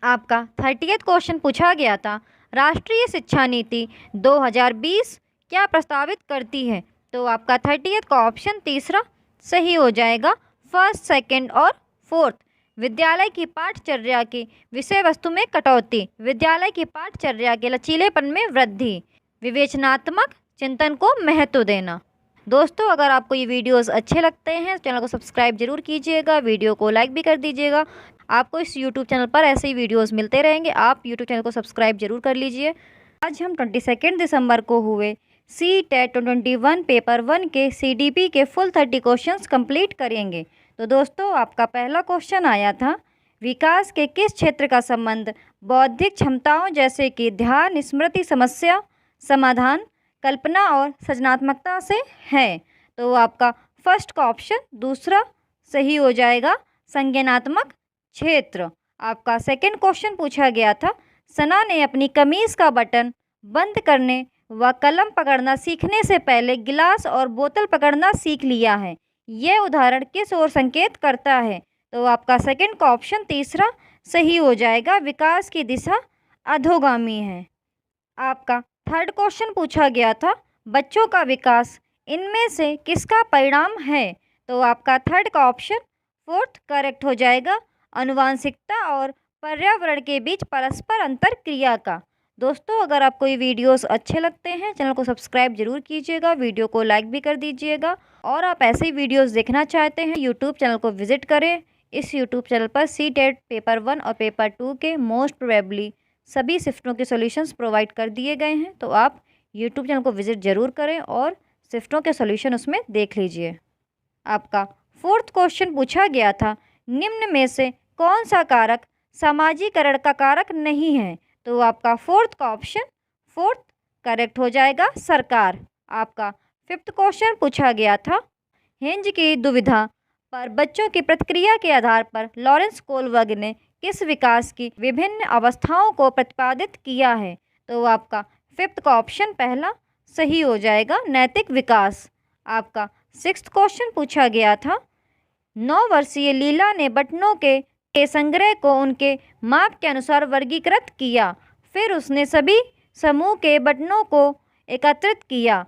आपका 30वां क्वेश्चन पूछा गया था, राष्ट्रीय शिक्षा नीति 2020 क्या प्रस्तावित करती है। तो आपका 30वां का ऑप्शन तीसरा सही हो जाएगा, फर्स्ट, सेकंड और फोर्थ। विद्यालय की पाठचर्या की विषय वस्तु में कटौती, विद्यालय की पाठचर्या के लचीलेपन में वृद्धि, विवेचनात्मक चिंतन को महत्व देना। दोस्तों अगर आपको ये वीडियोस अच्छे लगते हैं चैनल को सब्सक्राइब जरूर कीजिएगा, वीडियो को लाइक भी कर दीजिएगा। आपको इस यूट्यूब चैनल पर ऐसे ही वीडियोस मिलते रहेंगे, आप यूट्यूब चैनल को सब्सक्राइब जरूर कर लीजिए। आज हम 22 दिसंबर को हुए CTET 2021 पेपर 1 के CDP के फुल 30 क्वेश्चंस कंप्लीट करेंगे। तो दोस्तों आपका पहला क्वेश्चन आया था, विकास के किस क्षेत्र का संबंध बौद्धिक क्षमताओं जैसे कि ध्यान, स्मृति, समस्या समाधान, कल्पना और सृजनात्मकता से है। तो आपका फर्स्ट का ऑप्शन दूसरा सही हो जाएगा, संज्ञानात्मक क्षेत्र। आपका सेकंड क्वेश्चन पूछा गया था, सना ने अपनी कमीज का बटन बंद करने व कलम पकड़ना सीखने से पहले गिलास और बोतल पकड़ना सीख लिया है, यह उदाहरण किस ओर संकेत करता है। तो आपका सेकंड का ऑप्शन तीसरा सही हो जाएगा, विकास की दिशा अधोगामी है। आपका थर्ड क्वेश्चन पूछा गया था, बच्चों का विकास इनमें से किसका परिणाम है। तो आपका थर्ड का ऑप्शन फोर्थ करेक्ट हो जाएगा, आनुवांशिकता और पर्यावरण के बीच परस्पर अंतर क्रिया का। दोस्तों अगर आपको ये वीडियोस अच्छे लगते हैं चैनल को सब्सक्राइब जरूर कीजिएगा, वीडियो को लाइक भी कर दीजिएगा। और आप ऐसे ही वीडियोस देखना चाहते हैं यूट्यूब चैनल को विजिट करें। इस यूट्यूब चैनल पर CTET पेपर 1 और पेपर 2 के मोस्ट प्रोबेबली सभी शिफ्टों के सॉल्यूशंस प्रोवाइड कर दिए गए हैं, तो आप यूट्यूब चैनल को विजिट ज़रूर करें और शिफ्टों के सॉल्यूशन उसमें देख लीजिए। आपका फोर्थ क्वेश्चन पूछा गया था, निम्न में से कौन सा कारक सामाजिकरण का कारक नहीं है। तो आपका फोर्थ का ऑप्शन फोर्थ करेक्ट हो जाएगा, सरकार। आपका फिफ्थ क्वेश्चन पूछा गया था, हेंज की दुविधा पर बच्चों की प्रतिक्रिया के आधार पर लॉरेंस कोलबर्ग ने किस विकास की विभिन्न अवस्थाओं को प्रतिपादित किया है। तो आपका फिफ्थ का ऑप्शन पहला सही हो जाएगा, नैतिक विकास। आपका सिक्स्थ क्वेश्चन पूछा गया था, 9 वर्षीय लीला ने बटनों के संग्रह को उनके माप के अनुसार वर्गीकृत किया, फिर उसने सभी समूह के बटनों को एकत्रित किया,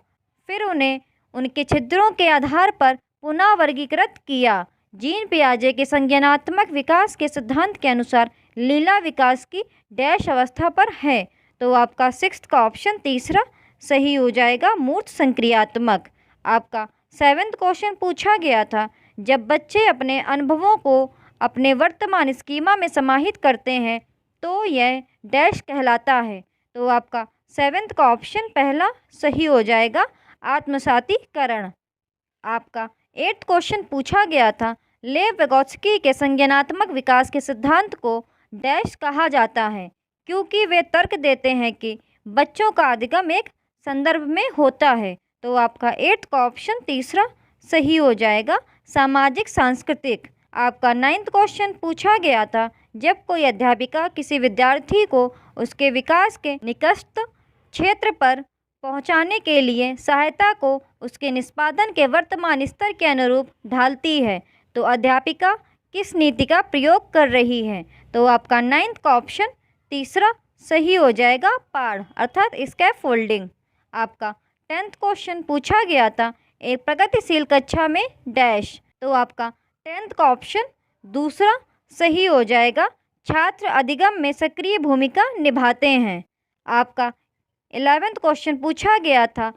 फिर उन्हें उनके छिद्रों के आधार पर पुनः वर्गीकृत किया। जीन पियाजे के संज्ञानात्मक विकास के सिद्धांत के अनुसार लीला विकास की डैश अवस्था पर है। तो आपका सिक्स्थ का ऑप्शन तीसरा सही हो जाएगा, मूर्त संक्रियात्मक। आपका सेवेंथ क्वेश्चन पूछा गया था, जब बच्चे अपने अनुभवों को अपने वर्तमान स्कीमा में समाहित करते हैं तो यह डैश कहलाता है। तो आपका सेवेंथ का ऑप्शन पहला सही हो जाएगा, आत्मसातीकरण। आपका एट्थ क्वेश्चन पूछा गया था, लेव विगोत्स्की के संज्ञानात्मक विकास के सिद्धांत को डैश कहा जाता है, क्योंकि वे तर्क देते हैं कि बच्चों का अधिगम एक संदर्भ में होता है। तो आपका एट्थ का ऑप्शन तीसरा सही हो जाएगा, सामाजिक सांस्कृतिक। आपका नाइन्थ क्वेश्चन पूछा गया था, जब कोई अध्यापिका किसी विद्यार्थी को उसके विकास के निकटस्थ क्षेत्र पर पहुंचाने के लिए सहायता को उसके निष्पादन के वर्तमान स्तर के अनुरूप ढालती है, तो अध्यापिका किस नीति का प्रयोग कर रही है। तो आपका नाइन्थ का ऑप्शन तीसरा सही हो जाएगा, पाढ़ अर्थात स्कैफोल्डिंग। आपका 10th क्वेश्चन पूछा गया था, एक प्रगतिशील कक्षा में डैश। तो आपका 10th का ऑप्शन दूसरा सही हो जाएगा, छात्र अधिगम में सक्रिय भूमिका निभाते हैं। आपका 11th क्वेश्चन पूछा गया था,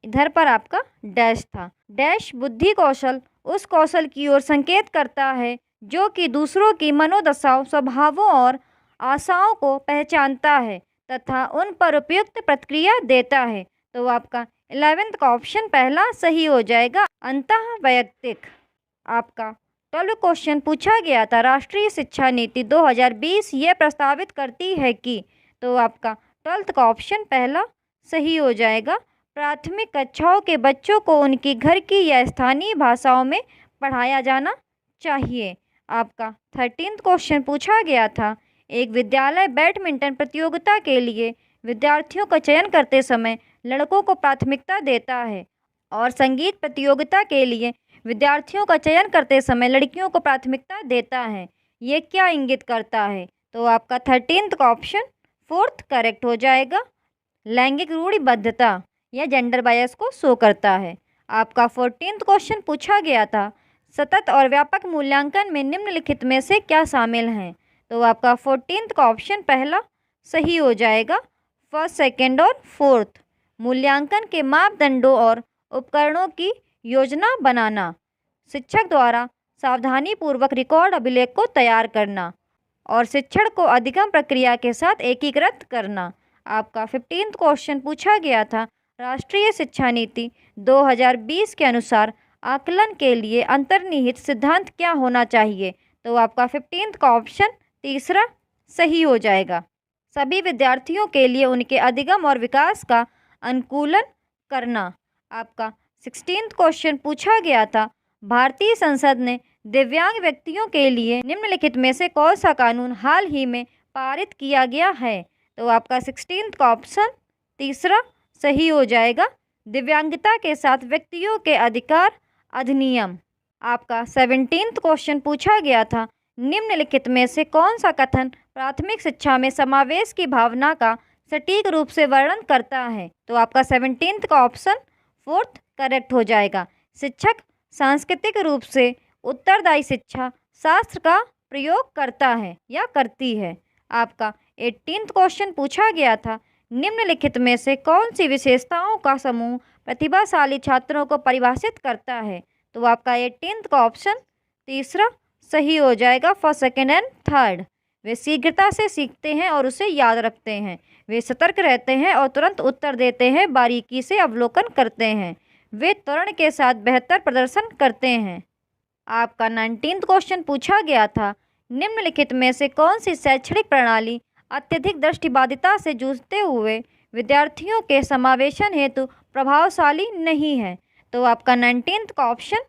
इधर पर आपका डैश था। डैश बुद्धि कौशल उस कौशल की ओर संकेत करता है जो कि दूसरों की मनोदशाओं, स्वभावों और आशाओं को पहचानता है तथा उन पर उपयुक्त प्रतिक्रिया देता है। तो आपका 11th का ऑप्शन पहला सही हो जाएगा, अंतःवैयक्तिक। आपका 12 क्वेश्चन पूछा गया था, राष्ट्रीय शिक्षा नीति 2020 ये प्रस्तावित करती है कि, तो आपका 12th का ऑप्शन पहला सही हो जाएगा। प्राथमिक कक्षाओं के बच्चों को उनकी घर की या स्थानीय भाषाओं में पढ़ाया जाना चाहिए। आपका 13th क्वेश्चन पूछा गया था, एक विद्यालय बैडमिंटन प्रतियोगिता के लिए विद्यार्थियों का चयन करते समय लड़कों को प्राथमिकता देता है और संगीत प्रतियोगिता के लिए विद्यार्थियों का चयन करते समय लड़कियों को प्राथमिकता देता है। ये क्या इंगित करता है? तो आपका 13th का ऑप्शन 4th करेक्ट हो जाएगा। लैंगिक रूढ़िबद्धता या जेंडर बायस को शो करता है। आपका 14th क्वेश्चन पूछा गया था, सतत और व्यापक मूल्यांकन में निम्नलिखित में से क्या शामिल हैं? तो आपका 14th का ऑप्शन पहला सही हो जाएगा। फर्स्ट, सेकंड और फोर्थ। मूल्यांकन के मापदंडों और उपकरणों की योजना बनाना, शिक्षक द्वारा सावधानीपूर्वक रिकॉर्ड अभिलेख को तैयार करना और शिक्षण को अधिगम प्रक्रिया के साथ एकीकृत करना। आपका 15th क्वेश्चन पूछा गया था, राष्ट्रीय शिक्षा नीति 2020 के अनुसार आकलन के लिए अंतर्निहित सिद्धांत क्या होना चाहिए? तो आपका 15th का ऑप्शन तीसरा सही हो जाएगा। सभी विद्यार्थियों के लिए उनके अधिगम और विकास का अनुकूलन करना। आपका 16th क्वेश्चन पूछा गया था, भारतीय संसद ने दिव्यांग व्यक्तियों के लिए निम्नलिखित में से कौन सा कानून हाल ही में पारित किया गया है? तो आपका 16th का ऑप्शन तीसरा सही हो जाएगा। दिव्यांगता के साथ व्यक्तियों के अधिकार अधिनियम। आपका 17th क्वेश्चन पूछा गया था, निम्नलिखित में से कौन सा कथन प्राथमिक शिक्षा में समावेश की भावना का सटीक रूप से वर्णन करता है? तो आपका 17th का ऑप्शन 4th करेक्ट हो जाएगा। शिक्षक सांस्कृतिक रूप से उत्तरदायी शिक्षा शास्त्र का प्रयोग करता है या करती है। आपका 18th क्वेश्चन पूछा गया था, निम्नलिखित में से कौन सी विशेषताओं का समूह प्रतिभाशाली छात्रों को परिभाषित करता है? तो आपका 18th का ऑप्शन तीसरा सही हो जाएगा। First, second and third. वे शीघ्रता से सीखते हैं और उसे याद रखते हैं। वे सतर्क रहते हैं और तुरंत उत्तर देते हैं, बारीकी से अवलोकन करते हैं। वे त्वरण के साथ बेहतर प्रदर्शन करते हैं। आपका 19th क्वेश्चन पूछा गया था, निम्नलिखित में से कौन सी शैक्षणिक प्रणाली अत्यधिक दृष्टिबाधिता से जूझते हुए विद्यार्थियों के समावेशन हेतु प्रभावशाली नहीं है? तो आपका 19th का ऑप्शन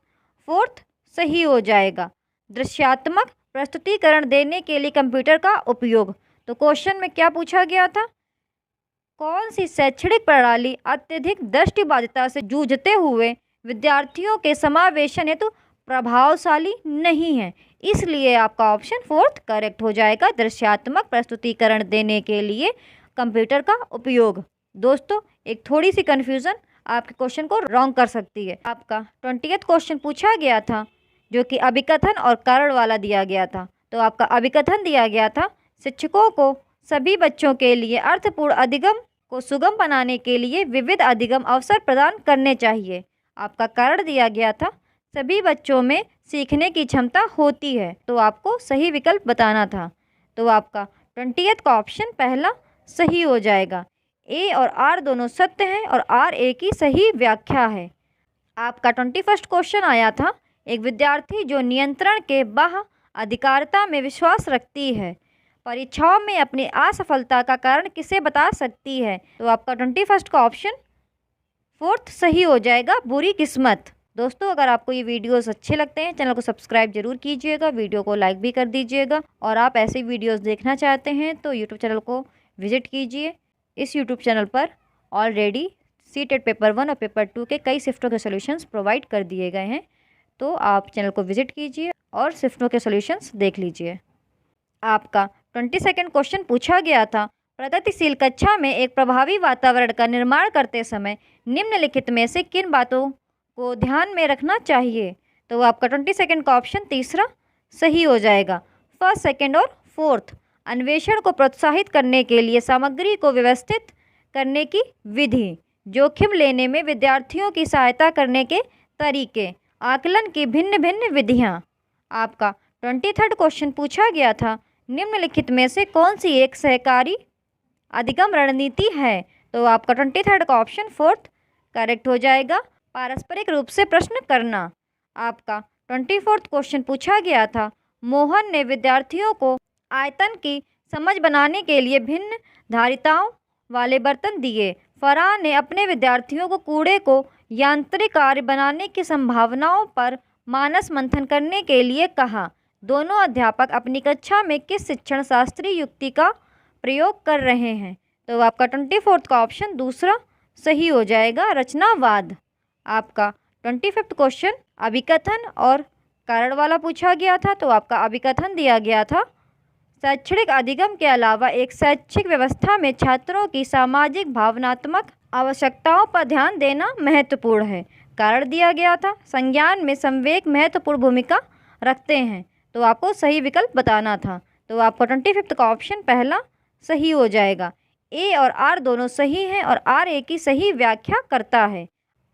4th सही हो जाएगा। दृश्यात्मक प्रस्तुतिकरण देने के लिए कंप्यूटर का उपयोग। तो क्वेश्चन में क्या पूछा गया था, कौन सी शैक्षणिक प्रणाली अत्यधिक दृष्टिबाधिता से जूझते हुए विद्यार्थियों के समावेशन हेतु प्रभावशाली नहीं है? इसलिए आपका ऑप्शन 4th करेक्ट हो जाएगा। दृश्यात्मक प्रस्तुतिकरण देने के लिए कंप्यूटर का उपयोग। दोस्तों, एक थोड़ी सी कन्फ्यूज़न आपके क्वेश्चन को रॉन्ग कर सकती है। आपका 20th क्वेश्चन पूछा गया था, जो कि अभिकथन और कारण वाला दिया गया था। तो आपका अभिकथन दिया गया था, शिक्षकों को सभी बच्चों के लिए अर्थपूर्ण अधिगम को सुगम बनाने के लिए विविध अधिगम अवसर प्रदान करने चाहिए। आपका कारण दिया गया था, सभी बच्चों में सीखने की क्षमता होती है। तो आपको सही विकल्प बताना था। तो आपका 20th का ऑप्शन पहला सही हो जाएगा। ए और आर दोनों सत्य हैं और आर ए की सही व्याख्या है। आपका 21st क्वेश्चन आया था, एक विद्यार्थी जो नियंत्रण के बाह्य अधिकारिता में विश्वास रखती है, परीक्षाओं में अपनी असफलता का कारण किसे बता सकती है? तो आपका 21st का ऑप्शन 4th सही हो जाएगा, बुरी किस्मत। दोस्तों, अगर आपको ये वीडियोस अच्छे लगते हैं, चैनल को सब्सक्राइब जरूर कीजिएगा, वीडियो को लाइक भी कर दीजिएगा। और आप ऐसे वीडियोस देखना चाहते हैं तो यूट्यूब चैनल को विजिट कीजिए। इस यूट्यूब चैनल पर ऑलरेडी सीटेट पेपर 1 और पेपर 2 के कई शिफ्टों के सोल्यूशंस प्रोवाइड कर दिए गए हैं, तो आप चैनल को विजिट कीजिए और शिफ्टों के सोल्यूशंस देख लीजिए। आपका 22nd क्वेश्चन पूछा गया था, प्रगतिशील कक्षा में एक प्रभावी वातावरण का निर्माण करते समय निम्नलिखित में से किन बातों को ध्यान में रखना चाहिए? तो आपका 22nd का ऑप्शन तीसरा सही हो जाएगा। फर्स्ट, सेकंड और फोर्थ। अन्वेषण को प्रोत्साहित करने के लिए सामग्री को व्यवस्थित करने की विधि, जोखिम लेने में विद्यार्थियों की सहायता करने के तरीके, आकलन की भिन्न भिन्न विधियाँ। आपका 23rd क्वेश्चन पूछा गया था, निम्नलिखित में से कौन सी एक सहकारी अधिगम रणनीति है? तो आपका 23rd का ऑप्शन 4th करेक्ट हो जाएगा। पारस्परिक रूप से प्रश्न करना। आपका 24वां क्वेश्चन पूछा गया था, मोहन ने विद्यार्थियों को आयतन की समझ बनाने के लिए भिन्न धारिताओं वाले बर्तन दिए। फरहान ने अपने विद्यार्थियों को कूड़े को यांत्रिक कार्य बनाने की संभावनाओं पर मानस मंथन करने के लिए कहा। दोनों अध्यापक अपनी कक्षा में किस शिक्षण शास्त्रीय युक्ति का प्रयोग कर रहे हैं? तो आपका 24वां का ऑप्शन दूसरा सही हो जाएगा, रचनावाद। आपका 25वां क्वेश्चन अभिकथन और कारण वाला पूछा गया था, तो आपका अभिकथन दिया गया था, शैक्षणिक अधिगम के अलावा एक शैक्षिक व्यवस्था में छात्रों की सामाजिक भावनात्मक आवश्यकताओं पर ध्यान देना महत्वपूर्ण है। कारण दिया गया था, संज्ञान में संवेग महत्वपूर्ण भूमिका रखते हैं। तो आपको सही विकल्प बताना था। तो आपका 25वां का ऑप्शन पहला सही हो जाएगा। ए और आर दोनों सही हैं और आर ए की सही व्याख्या करता है।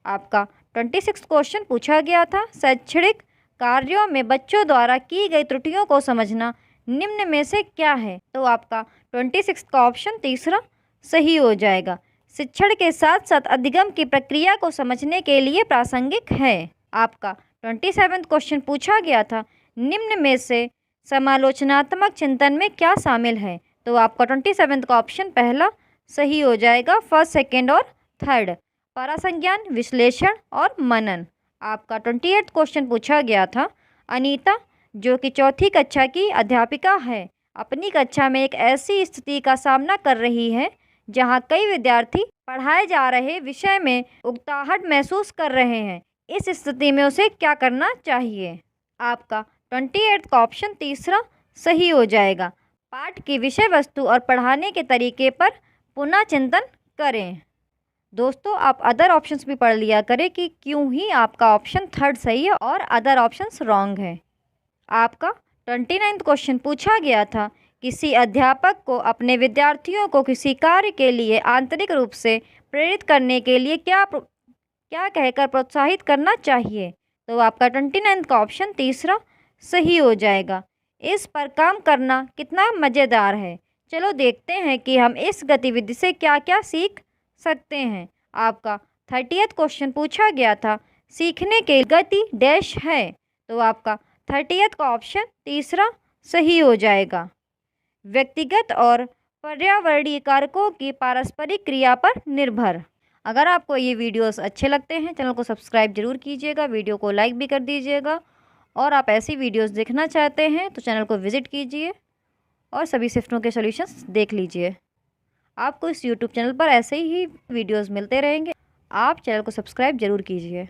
आपका 26वां क्वेश्चन पूछा गया था, शैक्षणिक कार्यों में बच्चों द्वारा की गई त्रुटियों को समझना निम्न में से क्या है? तो आपका 26 का ऑप्शन तीसरा सही हो जाएगा। शिक्षण के साथ साथ अधिगम की प्रक्रिया को समझने के लिए प्रासंगिक है। आपका 27वां क्वेश्चन पूछा गया था, निम्न में से समालोचनात्मक चिंतन में क्या शामिल है? तो आपका 27वां का ऑप्शन पहला सही हो जाएगा, फर्स्ट, सेकेंड और थर्ड, परासंज्ञान, विश्लेषण और मनन। आपका 28वां क्वेश्चन पूछा गया था, अनीता जो कि चौथी कक्षा की अध्यापिका है, अपनी कक्षा में एक ऐसी स्थिति का सामना कर रही है जहां कई विद्यार्थी पढ़ाए जा रहे विषय में उकताहट महसूस कर रहे हैं। इस स्थिति में उसे क्या करना चाहिए? आपका 28 का ऑप्शन तीसरा सही हो जाएगा, पाठ की विषय वस्तु और पढ़ाने के तरीके पर पुनः चिंतन करें। दोस्तों, आप अदर ऑप्शंस भी पढ़ लिया करें कि क्यों ही आपका ऑप्शन थर्ड सही है और अदर ऑप्शंस रॉन्ग है। आपका 29वां क्वेश्चन पूछा गया था, किसी अध्यापक को अपने विद्यार्थियों को किसी कार्य के लिए आंतरिक रूप से प्रेरित करने के लिए क्या कहकर प्रोत्साहित करना चाहिए? तो आपका 29वां का ऑप्शन तीसरा सही हो जाएगा, इस पर काम करना कितना मज़ेदार है। चलो देखते हैं कि हम इस गतिविधि से क्या क्या सीख सकते हैं। आपका 30वां क्वेश्चन पूछा गया था, सीखने की गति डैश है? तो आपका 30वां का ऑप्शन तीसरा सही हो जाएगा, व्यक्तिगत और पर्यावरणीय कारकों की पारस्परिक क्रिया पर निर्भर। अगर आपको ये वीडियोस अच्छे लगते हैं, चैनल को सब्सक्राइब जरूर कीजिएगा, वीडियो को लाइक भी कर दीजिएगा, और आप ऐसी वीडियोस देखना चाहते हैं तो चैनल को विज़िट कीजिए और सभी शिफ्टों के सॉल्यूशंस देख लीजिए। आपको इस यूट्यूब चैनल पर ऐसे ही वीडियोस मिलते रहेंगे। आप चैनल को सब्सक्राइब जरूर कीजिए।